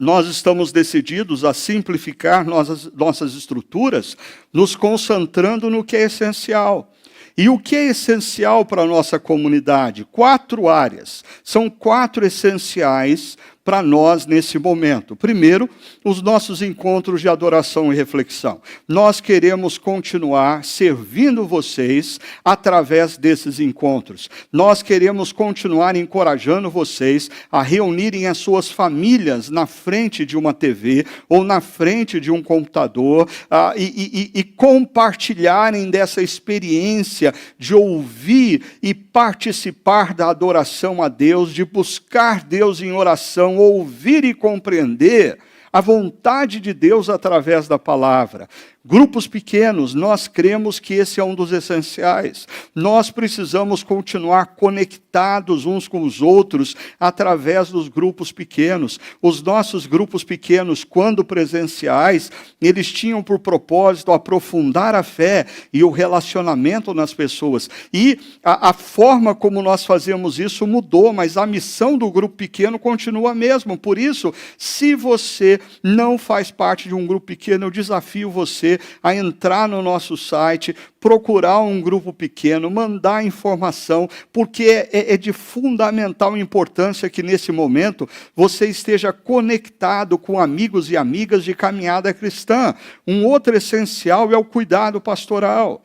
nós estamos decididos a simplificar nossas estruturas, nos concentrando no que é essencial. E o que é essencial para a nossa comunidade? 4 áreas. São 4 essenciais para nós nesse momento. Primeiro, os nossos encontros de adoração e reflexão. Nós queremos continuar servindo vocês através desses encontros. Nós queremos continuar encorajando vocês a reunirem as suas famílias na frente de uma TV ou na frente de um computador e compartilharem dessa experiência de ouvir e participar da adoração a Deus, de buscar Deus em oração, ouvir e compreender a vontade de Deus através da palavra. Grupos pequenos, nós cremos que esse é um dos essenciais. Nós precisamos continuar conectados uns com os outros através dos grupos pequenos. Os nossos grupos pequenos, quando presenciais, eles tinham por propósito aprofundar a fé e o relacionamento nas pessoas. E a forma como nós fazemos isso mudou, mas a missão do grupo pequeno continua a mesma. Por isso, se você não faz parte de um grupo pequeno, eu desafio você a entrar no nosso site, procurar um grupo pequeno, mandar informação, porque é de fundamental importância que nesse momento você esteja conectado com amigos e amigas de caminhada cristã. Um outro essencial é o cuidado pastoral.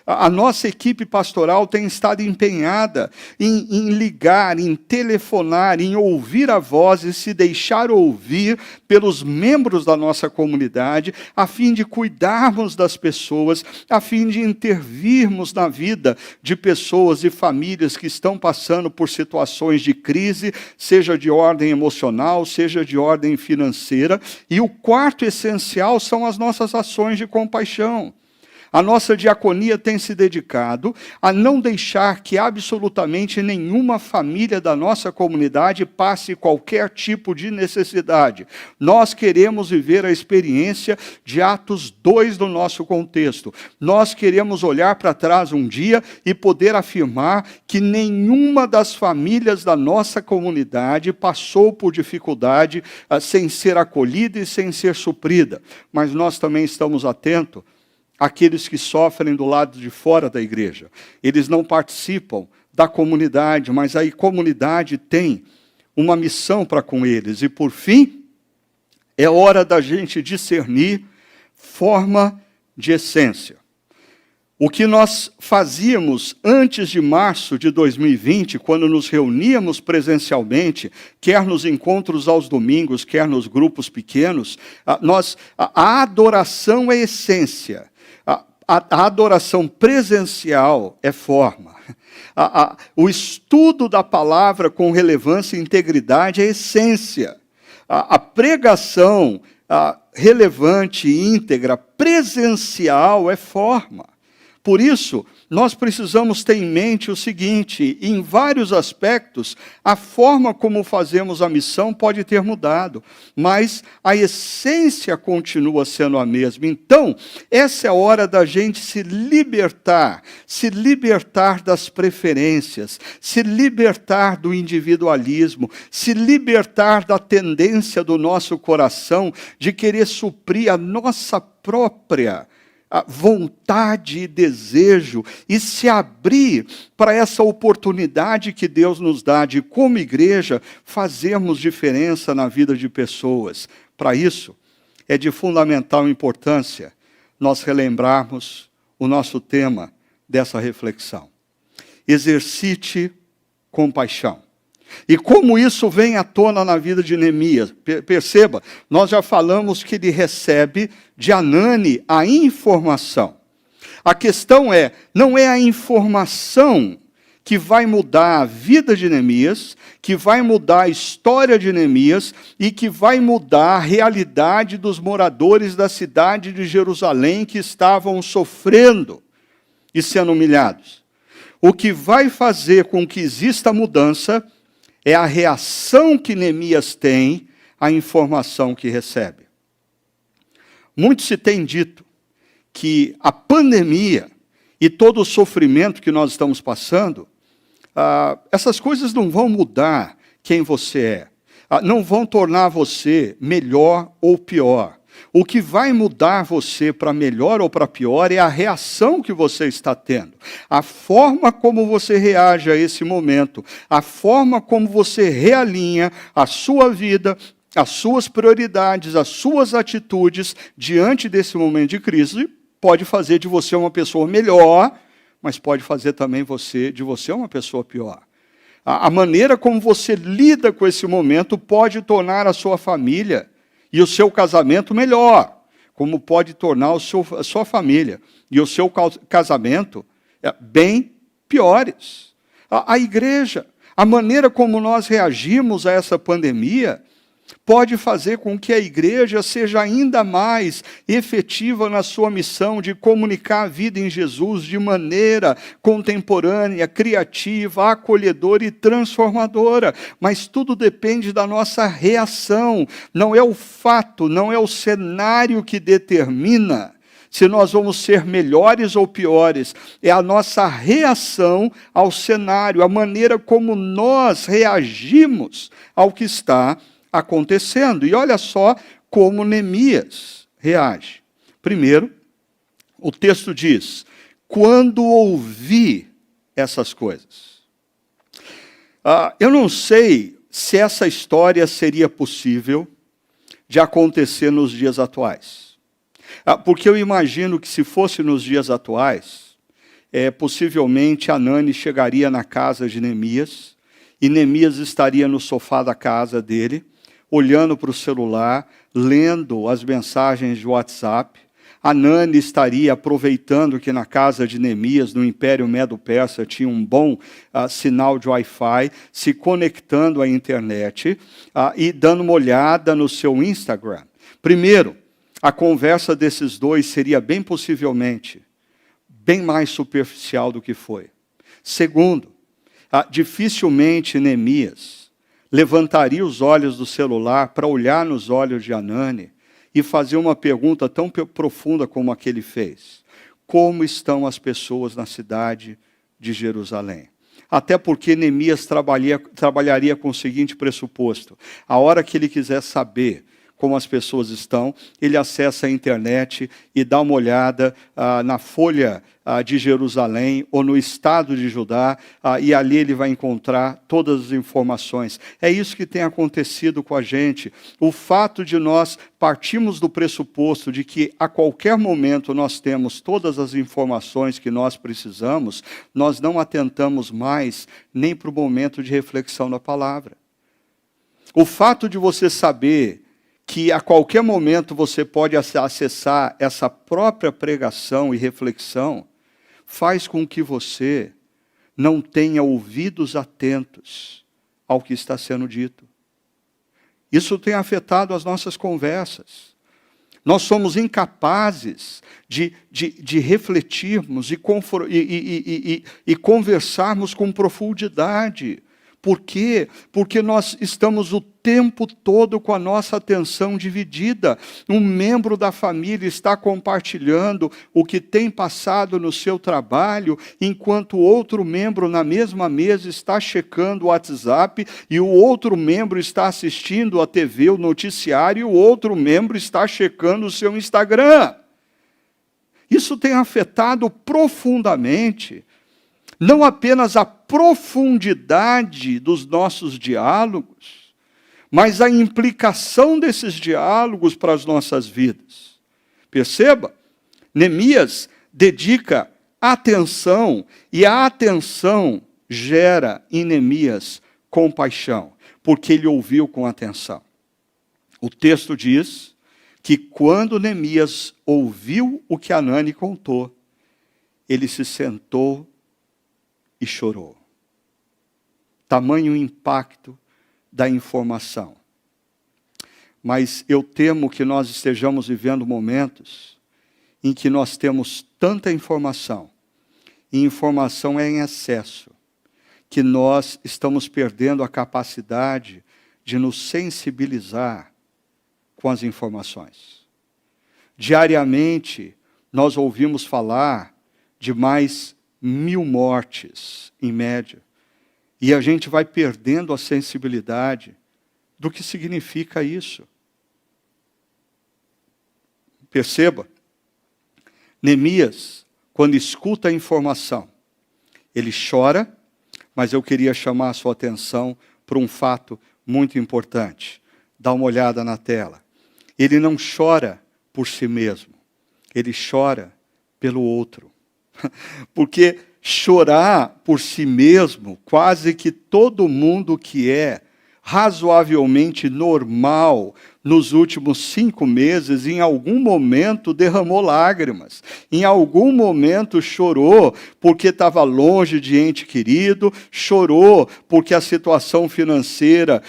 A nossa equipe pastoral tem estado empenhada em ligar, em telefonar, em ouvir a voz e se deixar ouvir pelos membros da nossa comunidade, a fim de cuidarmos das pessoas, a fim de intervirmos na vida de pessoas e famílias que estão passando por situações de crise, seja de ordem emocional, seja de ordem financeira. E o quarto essencial são as nossas ações de compaixão. A nossa diaconia tem se dedicado a não deixar que absolutamente nenhuma família da nossa comunidade passe qualquer tipo de necessidade. Nós queremos viver a experiência de Atos 2 do nosso contexto. Nós queremos olhar para trás um dia e poder afirmar que nenhuma das famílias da nossa comunidade passou por dificuldade sem ser acolhida e sem ser suprida. Mas nós também estamos atentos àqueles que sofrem do lado de fora da igreja. Eles não participam da comunidade, mas a comunidade tem uma missão para com eles. E, por fim, é hora da gente discernir forma de essência. O que nós fazíamos antes de março de 2020, quando nos reuníamos presencialmente, quer nos encontros aos domingos, quer nos grupos pequenos, a adoração é essência. A adoração presencial é forma. O estudo da palavra com relevância e integridade é essência. A pregação relevante e íntegra presencial é forma. Por isso, nós precisamos ter em mente o seguinte: em vários aspectos, a forma como fazemos a missão pode ter mudado, mas a essência continua sendo a mesma. Então, essa é a hora da gente se libertar das preferências, se libertar do individualismo, se libertar da tendência do nosso coração de querer suprir a nossa própria vontade e desejo e se abrir para essa oportunidade que Deus nos dá de, como igreja, fazermos diferença na vida de pessoas. Para isso, é de fundamental importância nós relembrarmos o nosso tema dessa reflexão. Exercite compaixão. E como isso vem à tona na vida de Neemias? Perceba, nós já falamos que ele recebe de Hanani a informação. A questão não é a informação que vai mudar a vida de Neemias, que vai mudar a história de Neemias e que vai mudar a realidade dos moradores da cidade de Jerusalém que estavam sofrendo e sendo humilhados. O que vai fazer com que exista mudança é a reação que Neemias tem à informação que recebe. Muito se tem dito que a pandemia e todo o sofrimento que nós estamos passando, essas coisas não vão mudar quem você é, não vão tornar você melhor ou pior. O que vai mudar você para melhor ou para pior é a reação que você está tendo. A forma como você reage a esse momento, a forma como você realinha a sua vida, as suas prioridades, as suas atitudes diante desse momento de crise, pode fazer de você uma pessoa melhor, mas pode fazer também de você uma pessoa pior. A maneira como você lida com esse momento pode tornar a sua família e o seu casamento melhor, como pode tornar a sua família e o seu casamento bem piores. A igreja, a maneira como nós reagimos a essa pandemia, pode fazer com que a igreja seja ainda mais efetiva na sua missão de comunicar a vida em Jesus de maneira contemporânea, criativa, acolhedora e transformadora. Mas tudo depende da nossa reação. Não é o fato, não é o cenário que determina se nós vamos ser melhores ou piores. É a nossa reação ao cenário, a maneira como nós reagimos ao que está acontecendo. E olha só como Neemias reage. Primeiro, o texto diz: quando ouvi essas coisas. Eu não sei se essa história seria possível de acontecer nos dias atuais. Porque eu imagino que se fosse nos dias atuais, possivelmente Hanani chegaria na casa de Neemias e Neemias estaria no sofá da casa dele, olhando para o celular, lendo as mensagens de WhatsApp. Hanani estaria aproveitando que na casa de Neemias, no Império Medo-Persa, tinha um bom sinal de Wi-Fi, se conectando à internet e dando uma olhada no seu Instagram. Primeiro, a conversa desses dois seria bem possivelmente bem mais superficial do que foi. Segundo, dificilmente Neemias levantaria os olhos do celular para olhar nos olhos de Hanani e fazer uma pergunta tão profunda como a que ele fez. Como estão as pessoas na cidade de Jerusalém? Até porque Neemias trabalharia com o seguinte pressuposto: a hora que ele quiser saber como as pessoas estão, ele acessa a internet e dá uma olhada na Folha de Jerusalém ou no Estado de Judá, e ali ele vai encontrar todas as informações. É isso que tem acontecido com a gente. O fato de nós partirmos do pressuposto de que a qualquer momento nós temos todas as informações que nós precisamos, nós não atentamos mais nem para o momento de reflexão da palavra. O fato de você saber que a qualquer momento você pode acessar essa própria pregação e reflexão, faz com que você não tenha ouvidos atentos ao que está sendo dito. Isso tem afetado as nossas conversas. Nós somos incapazes de refletirmos e conversarmos com profundidade. Por quê? Porque nós estamos o tempo todo com a nossa atenção dividida. Um membro da família está compartilhando o que tem passado no seu trabalho, enquanto outro membro na mesma mesa está checando o WhatsApp, e o outro membro está assistindo a TV, o noticiário, e o outro membro está checando o seu Instagram. Isso tem afetado profundamente não apenas a profundidade dos nossos diálogos, mas a implicação desses diálogos para as nossas vidas. Perceba, Neemias dedica atenção, e a atenção gera em Neemias compaixão, porque ele ouviu com atenção. O texto diz que quando Neemias ouviu o que Hanani contou, ele se sentou e chorou. Tamanho impacto da informação. Mas eu temo que nós estejamos vivendo momentos em que nós temos tanta informação, e informação é em excesso, que nós estamos perdendo a capacidade de nos sensibilizar com as informações. Diariamente, nós ouvimos falar de mais 1.000 mortes, em média. E a gente vai perdendo a sensibilidade do que significa isso. Perceba, Neemias, quando escuta a informação, ele chora, mas eu queria chamar a sua atenção para um fato muito importante. Dá uma olhada na tela. Ele não chora por si mesmo, ele chora pelo outro. Porque chorar por si mesmo, quase que todo mundo que é razoavelmente normal nos últimos 5 meses, em algum momento derramou lágrimas, em algum momento chorou porque estava longe de ente querido, chorou porque a situação financeira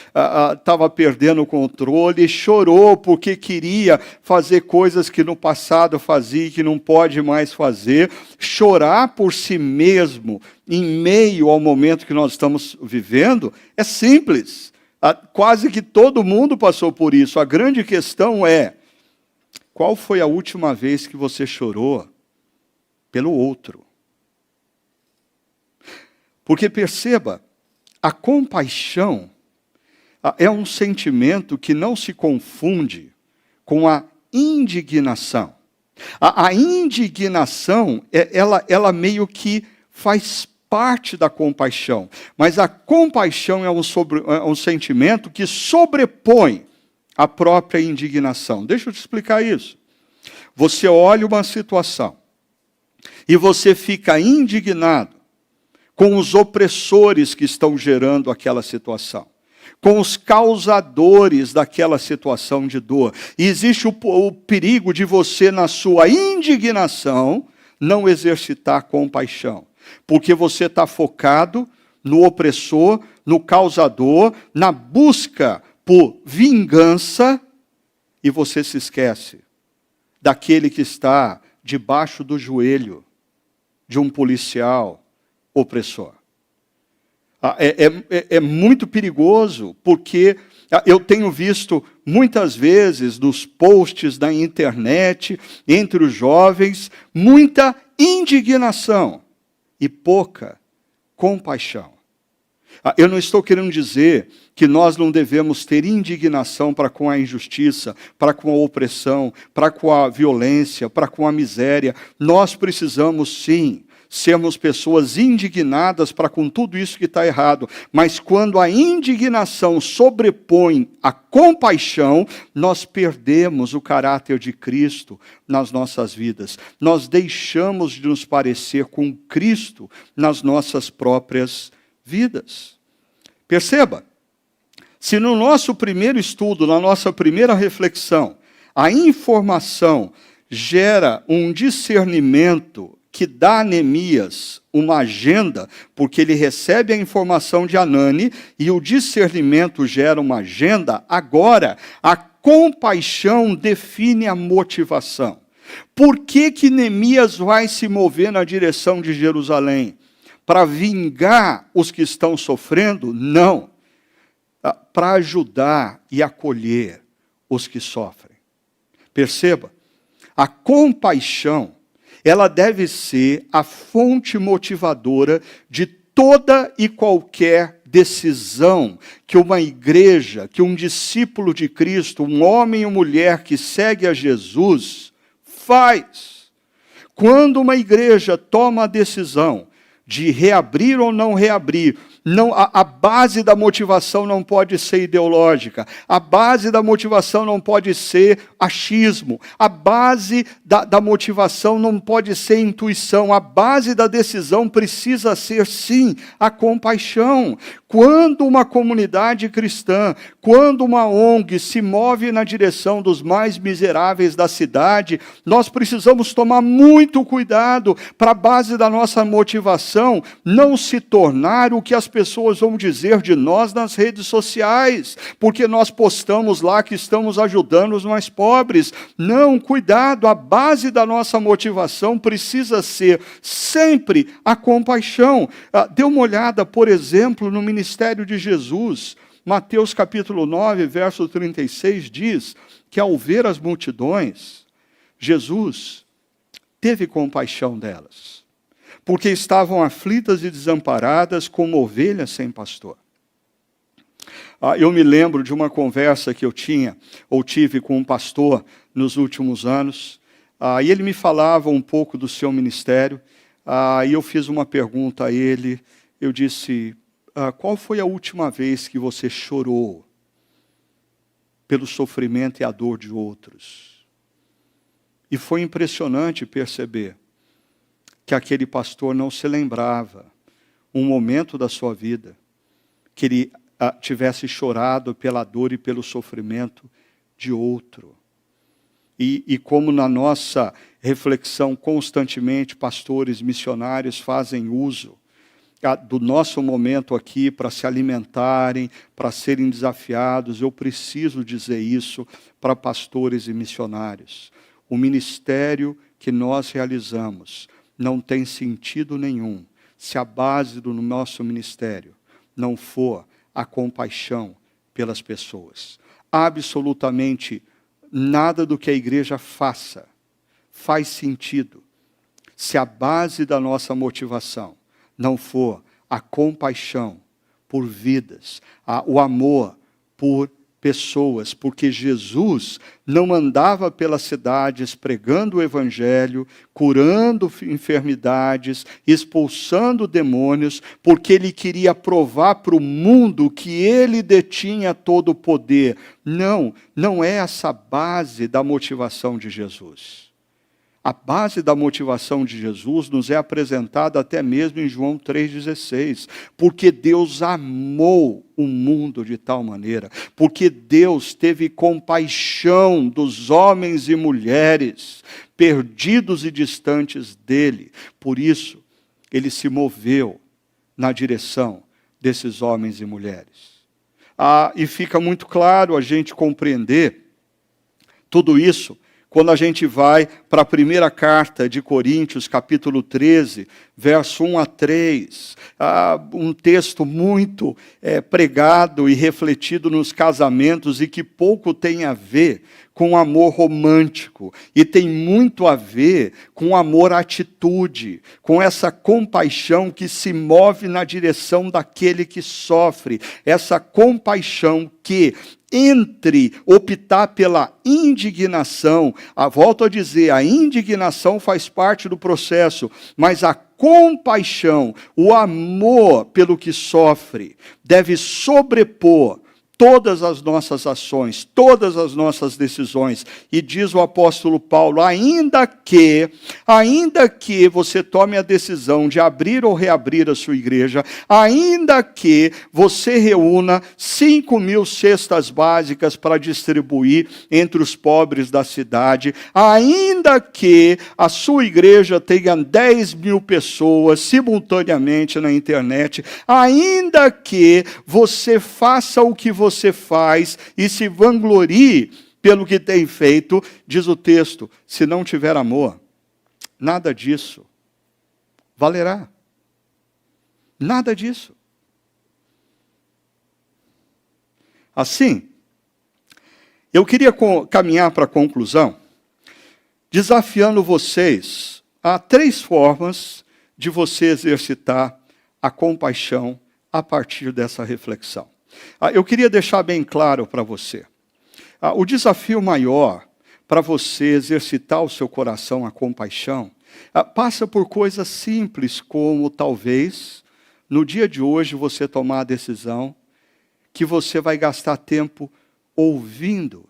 estava perdendo o controle, chorou porque queria fazer coisas que no passado fazia e que não pode mais fazer. Chorar por si mesmo, em meio ao momento que nós estamos vivendo, é simples. Quase que todo mundo passou por isso. A grande questão é: qual foi a última vez que você chorou pelo outro? Porque perceba, a compaixão é um sentimento que não se confunde com a indignação. A indignação, ela meio que faz parte da compaixão, mas a compaixão é um sentimento que sobrepõe a própria indignação. Deixa eu te explicar isso. Você olha uma situação e você fica indignado com os opressores que estão gerando aquela situação, com os causadores daquela situação de dor. E existe o perigo de você, na sua indignação, não exercitar compaixão. Porque você está focado no opressor, no causador, na busca por vingança, e você se esquece daquele que está debaixo do joelho de um policial opressor. É muito perigoso, porque eu tenho visto muitas vezes nos posts da internet, entre os jovens, muita indignação e pouca compaixão. Eu não estou querendo dizer que nós não devemos ter indignação para com a injustiça, para com a opressão, para com a violência, para com a miséria. Nós precisamos, sim, sermos pessoas indignadas para com tudo isso que está errado. Mas quando a indignação sobrepõe a compaixão, nós perdemos o caráter de Cristo nas nossas vidas. Nós deixamos de nos parecer com Cristo nas nossas próprias vidas. Perceba, se no nosso primeiro estudo, na nossa primeira reflexão, a informação gera um discernimento que dá a Neemias uma agenda, porque ele recebe a informação de Anani, e o discernimento gera uma agenda, agora a compaixão define a motivação. Por que Neemias vai se mover na direção de Jerusalém? Para vingar os que estão sofrendo? Não. Para ajudar e acolher os que sofrem. Perceba, a compaixão, ela deve ser a fonte motivadora de toda e qualquer decisão que uma igreja, que um discípulo de Cristo, um homem ou mulher que segue a Jesus, faz. Quando uma igreja toma a decisão de reabrir ou não reabrir, a base da motivação não pode ser ideológica, a base da motivação não pode ser achismo, a base da motivação não pode ser intuição, a base da decisão precisa ser, sim, a compaixão. Quando uma comunidade cristã, quando uma ONG se move na direção dos mais miseráveis da cidade, nós precisamos tomar muito cuidado para a base da nossa motivação não se tornar o que as pessoas vão dizer de nós nas redes sociais, porque nós postamos lá que estamos ajudando os mais pobres. Não, cuidado, a base da nossa motivação precisa ser sempre a compaixão. Dê uma olhada, por exemplo, no ministério de Jesus. Mateus capítulo 9, verso 36 diz que ao ver as multidões, Jesus teve compaixão delas, porque estavam aflitas e desamparadas como ovelhas sem pastor. Eu me lembro de uma conversa que eu tive com um pastor nos últimos anos, e ele me falava um pouco do seu ministério, e eu fiz uma pergunta a ele, eu disse, qual foi a última vez que você chorou pelo sofrimento e a dor de outros? E foi impressionante perceber que aquele pastor não se lembrava um momento da sua vida que ele tivesse chorado pela dor e pelo sofrimento de outro. E como na nossa reflexão constantemente, pastores, missionários fazem uso do nosso momento aqui para se alimentarem, para serem desafiados, eu preciso dizer isso para pastores e missionários. O ministério que nós realizamos não tem sentido nenhum se a base do nosso ministério não for a compaixão pelas pessoas. Absolutamente nada do que a igreja faça faz sentido se a base da nossa motivação não for a compaixão por vidas, o amor por pessoas, porque Jesus não andava pelas cidades pregando o evangelho, curando enfermidades, expulsando demônios, porque ele queria provar para o mundo que ele detinha todo o poder. Não é essa a base da motivação de Jesus. A base da motivação de Jesus nos é apresentada até mesmo em João 3,16. Porque Deus amou o mundo de tal maneira, porque Deus teve compaixão dos homens e mulheres perdidos e distantes dele. Por isso, ele se moveu na direção desses homens e mulheres. E fica muito claro a gente compreender tudo isso quando a gente vai para a primeira carta de Coríntios, capítulo 13, verso 1 a 3, um texto muito pregado e refletido nos casamentos e que pouco tem a ver com amor romântico e tem muito a ver com amor à atitude, com essa compaixão que se move na direção daquele que sofre, essa compaixão que, entre optar pela indignação, volto a dizer, a indignação faz parte do processo, mas a compaixão, o amor pelo que sofre, deve sobrepor todas as nossas ações, todas as nossas decisões. E diz o apóstolo Paulo, ainda que você tome a decisão de abrir ou reabrir a sua igreja, ainda que você reúna 5.000 cestas básicas para distribuir entre os pobres da cidade, ainda que a sua igreja tenha 10.000 pessoas simultaneamente na internet, ainda que você faça o que você faz e se vanglorie pelo que tem feito, diz o texto, se não tiver amor, nada disso valerá. Nada disso. Assim, eu queria caminhar para a conclusão, desafiando vocês a 3 formas de você exercitar a compaixão a partir dessa reflexão. Eu queria deixar bem claro para você. O desafio maior para você exercitar o seu coração a compaixão passa por coisas simples, como talvez, no dia de hoje, você tomar a decisão que você vai gastar tempo ouvindo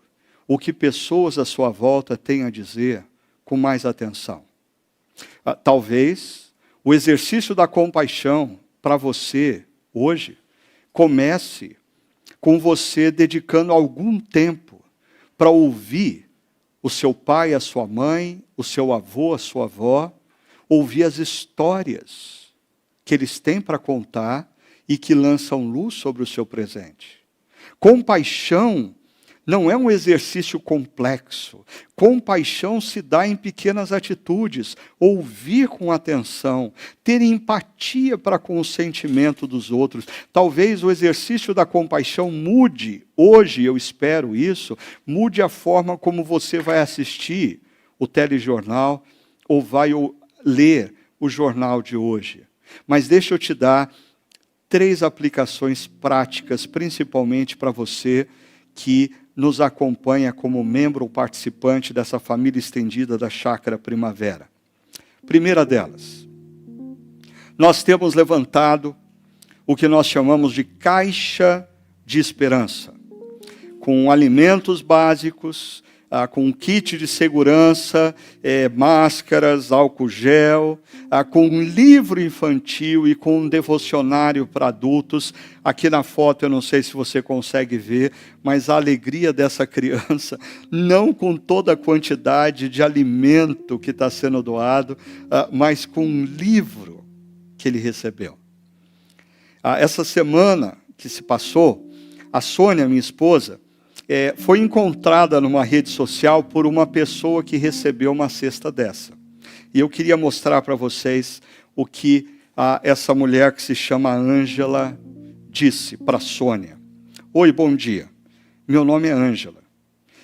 o que pessoas à sua volta têm a dizer com mais atenção. Talvez o exercício da compaixão para você hoje comece com você dedicando algum tempo para ouvir o seu pai, a sua mãe, o seu avô, a sua avó, ouvir as histórias que eles têm para contar e que lançam luz sobre o seu presente. Compaixão não é um exercício complexo. Compaixão se dá em pequenas atitudes. Ouvir com atenção, ter empatia para com o sentimento dos outros. Talvez o exercício da compaixão mude, hoje eu espero isso, mude a forma como você vai assistir o telejornal ou vai ler o jornal de hoje. Mas deixa eu te dar 3 aplicações práticas, principalmente para você que nos acompanha como membro ou participante dessa família estendida da Chácara Primavera. Primeira delas, nós temos levantado o que nós chamamos de caixa de esperança, com alimentos básicos, com kit de segurança, máscaras, álcool gel, com um livro infantil e com um devocionário para adultos. Aqui na foto, eu não sei se você consegue ver, mas a alegria dessa criança, não com toda a quantidade de alimento que está sendo doado, mas com um livro que ele recebeu. Essa semana que se passou, a Sônia, minha esposa, foi encontrada numa rede social por uma pessoa que recebeu uma cesta dessa. E eu queria mostrar para vocês o que essa mulher que se chama Ângela disse para a Sônia. Oi, bom dia. Meu nome é Ângela.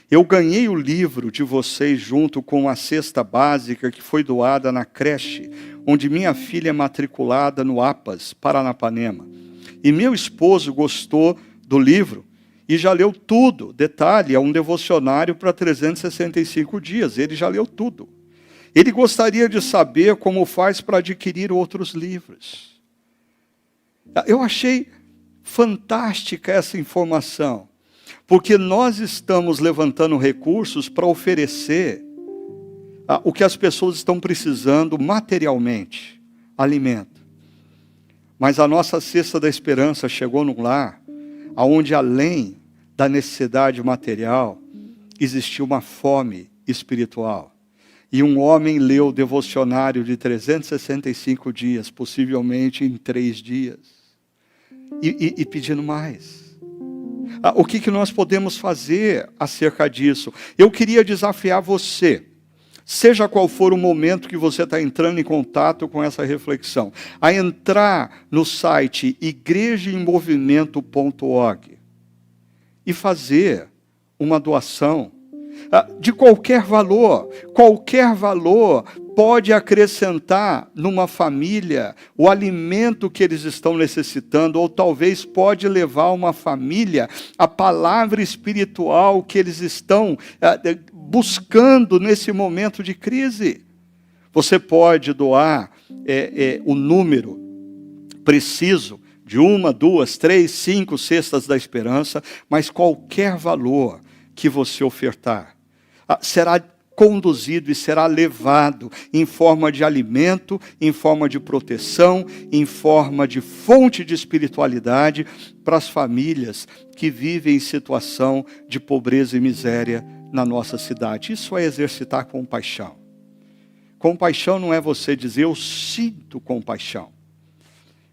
Eu ganhei o livro de vocês junto com a cesta básica que foi doada na creche, onde minha filha é matriculada no APAS, Paranapanema. E meu esposo gostou do livro e já leu tudo. Detalhe, é um devocionário para 365 dias. Ele já leu tudo. Ele gostaria de saber como faz para adquirir outros livros. Eu achei fantástica essa informação, porque nós estamos levantando recursos para oferecer o que as pessoas estão precisando materialmente, alimento. Mas a nossa cesta da esperança chegou num lar onde, além da necessidade material, existia uma fome espiritual. E um homem leu o devocionário de 365 dias, possivelmente em 3 dias, e pedindo mais. O que nós podemos fazer acerca disso? Eu queria desafiar você, seja qual for o momento que você está entrando em contato com essa reflexão, a entrar no site igrejaemmovimento.org e fazer uma doação de qualquer valor pode acrescentar numa família o alimento que eles estão necessitando, ou talvez pode levar uma família a palavra espiritual que eles estão buscando nesse momento de crise. Você pode doar o número preciso de 1, 2, 3, 5 cestas da esperança, mas qualquer valor que você ofertar será conduzido e será levado em forma de alimento, em forma de proteção, em forma de fonte de espiritualidade para as famílias que vivem em situação de pobreza e miséria na nossa cidade. Isso é exercitar compaixão. Compaixão não é você dizer eu sinto compaixão.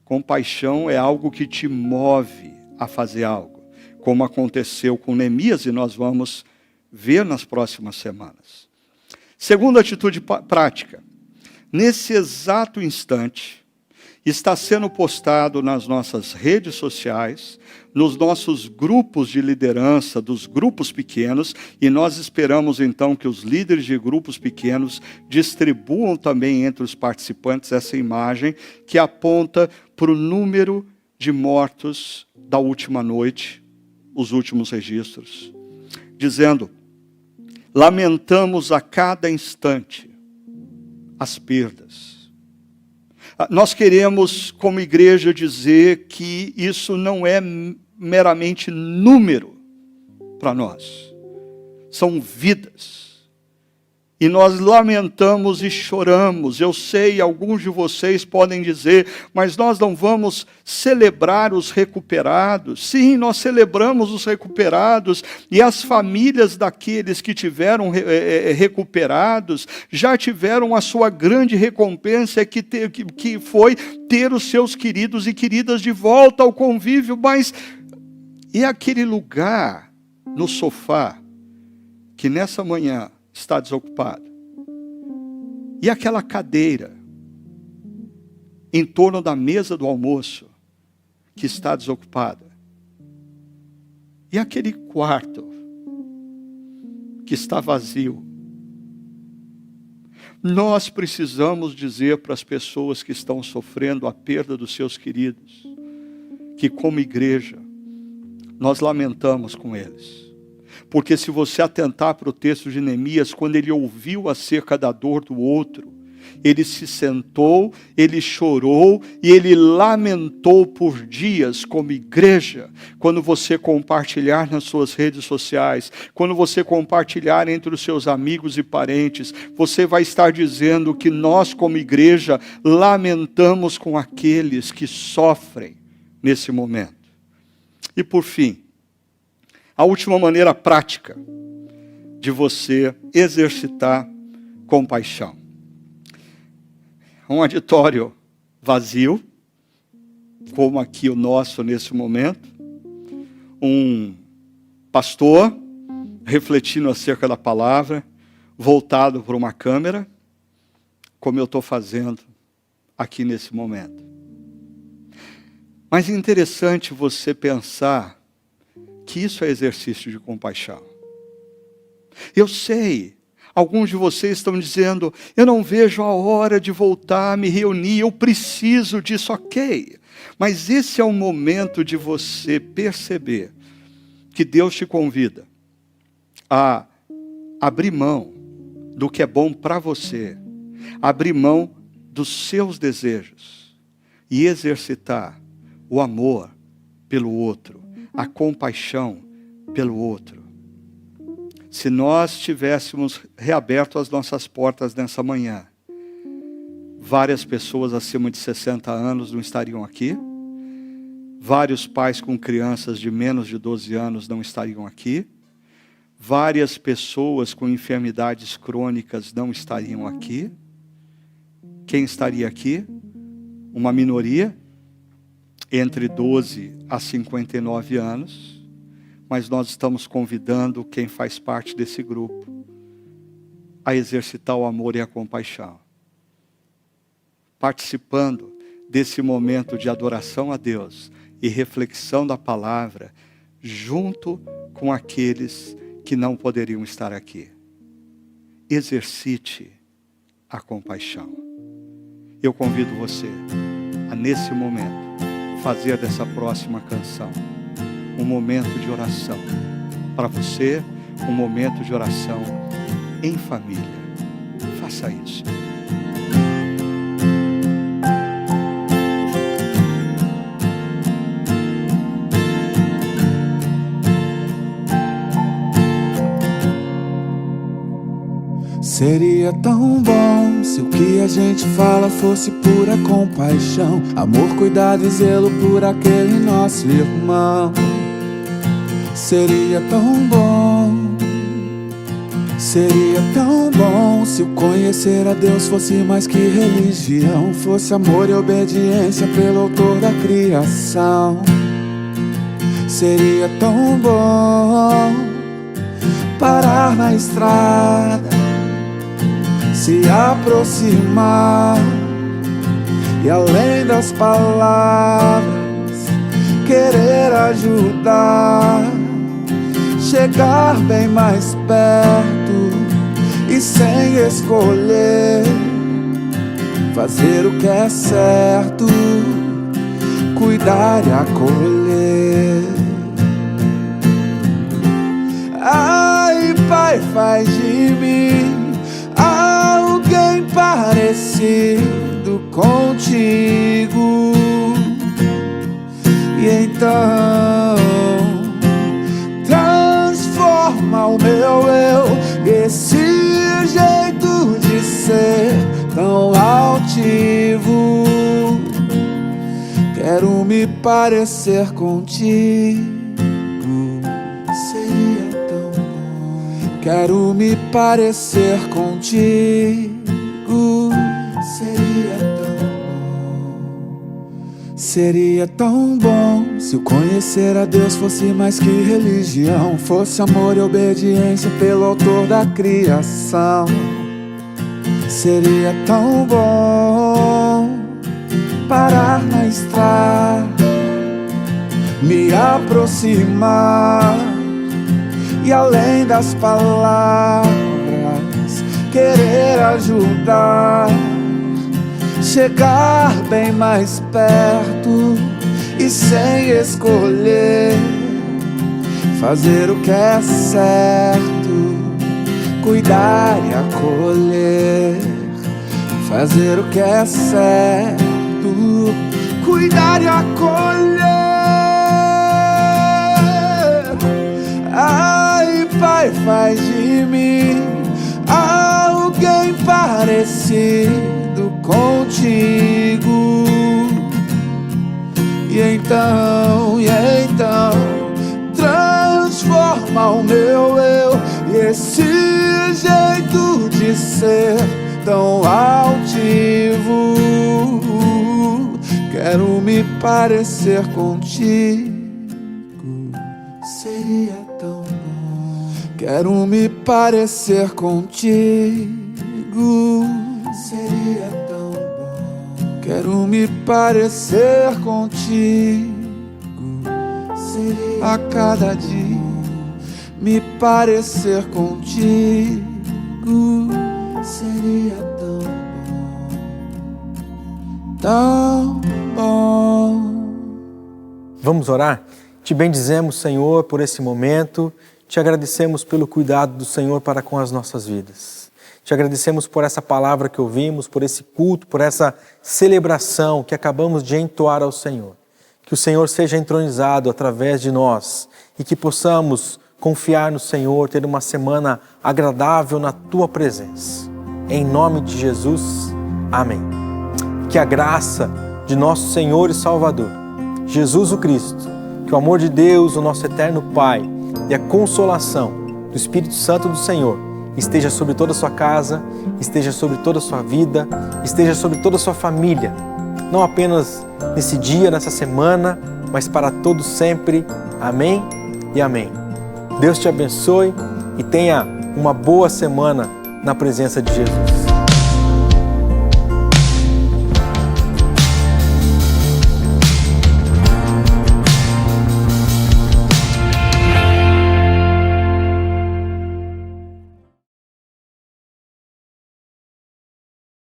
Compaixão é algo que te move a fazer algo, como aconteceu com Neemias e nós vamos ver nas próximas semanas. Segunda atitude prática. Nesse exato instante, está sendo postado nas nossas redes sociais, nos nossos grupos de liderança, dos grupos pequenos, e nós esperamos então que os líderes de grupos pequenos distribuam também entre os participantes essa imagem que aponta para o número de mortos da última noite, os últimos registros, dizendo: lamentamos a cada instante as perdas. Nós queremos, como igreja, dizer que isso não é meramente número para nós. São vidas. E nós lamentamos e choramos. Eu sei, alguns de vocês podem dizer, mas nós não vamos celebrar os recuperados. Sim, nós celebramos os recuperados e as famílias daqueles que tiveram recuperados já tiveram a sua grande recompensa, que foi ter os seus queridos e queridas de volta ao convívio. Mas e aquele lugar no sofá que nessa manhã está desocupado? E aquela cadeira em torno da mesa do almoço que está desocupada? E aquele quarto que está vazio? Nós precisamos dizer para as pessoas que estão sofrendo a perda dos seus queridos, que como igreja, nós lamentamos com eles. Porque se você atentar para o texto de Neemias, quando ele ouviu acerca da dor do outro, ele se sentou, ele chorou e ele lamentou por dias como igreja. Quando você compartilhar nas suas redes sociais, quando você compartilhar entre os seus amigos e parentes, você vai estar dizendo que nós como igreja lamentamos com aqueles que sofrem nesse momento. E por fim, a última maneira prática de você exercitar compaixão. Um auditório vazio, como aqui o nosso nesse momento, um pastor refletindo acerca da palavra, voltado para uma câmera, como eu estou fazendo aqui nesse momento. Mas é interessante você pensar que isso é exercício de compaixão. Eu sei, alguns de vocês estão dizendo, eu não vejo a hora de voltar a me reunir, eu preciso disso, ok. Mas esse é o momento de você perceber que Deus te convida a abrir mão do que é bom para você, abrir mão dos seus desejos e exercitar o amor pelo outro, a compaixão pelo outro. Se nós tivéssemos reaberto as nossas portas nessa manhã, várias pessoas acima de 60 anos não estariam aqui, vários pais com crianças de menos de 12 anos não estariam aqui, várias pessoas com enfermidades crônicas não estariam aqui. Quem estaria aqui? Uma minoria, entre 12 a 59 anos, mas nós estamos convidando quem faz parte desse grupo a exercitar o amor e a compaixão, participando desse momento de adoração a Deus e reflexão da palavra, junto com aqueles que não poderiam estar aqui. Exercite a compaixão. Eu convido você a, nesse momento, fazer dessa próxima canção um momento de oração para você, um momento de oração em família. Faça isso. Seria tão bom se o que a gente fala fosse pura compaixão, amor, cuidado e zelo por aquele nosso irmão. Seria tão bom se o conhecer a Deus fosse mais que religião, fosse amor e obediência pelo autor da criação. Seria tão bom parar na estrada, se aproximar e além das palavras querer ajudar, chegar bem mais perto e sem escolher fazer o que é certo, cuidar e acolher. Ai, Pai, faz de mim alguém parecido contigo, e então transforma o meu eu, esse jeito de ser tão altivo. Quero me parecer contigo, seria tão bom. Quero me parecer contigo, seria tão bom. Seria tão bom se o conhecer a Deus fosse mais que religião, fosse amor e obediência pelo autor da criação. Seria tão bom parar na estrada, me aproximar e além das palavras querer ajudar, chegar bem mais perto e sem escolher fazer o que é certo, cuidar e acolher. Fazer o que é certo, cuidar e acolher. Ai, Pai, faz de mim alguém parecido contigo. E então transforma o meu eu e esse jeito de ser tão altivo. Quero me parecer contigo, seria tão bom. Quero me parecer contigo, seria tão bom. Quero me parecer contigo, seria a cada dia me parecer contigo, seria tão bom, tão bom. Vamos orar? Te bendizemos, Senhor, por esse momento. Te agradecemos pelo cuidado do Senhor para com as nossas vidas. Te agradecemos por essa palavra que ouvimos, por esse culto, por essa celebração que acabamos de entoar ao Senhor. Que o Senhor seja entronizado através de nós e que possamos confiar no Senhor, ter uma semana agradável na Tua presença. Em nome de Jesus, amém. Que a graça de nosso Senhor e Salvador, Jesus o Cristo, que o amor de Deus, o nosso eterno Pai, e a consolação do Espírito Santo do Senhor esteja sobre toda a sua casa, esteja sobre toda a sua vida, esteja sobre toda a sua família, não apenas nesse dia, nessa semana, mas para todos sempre. Amém e amém. Deus te abençoe e tenha uma boa semana na presença de Jesus.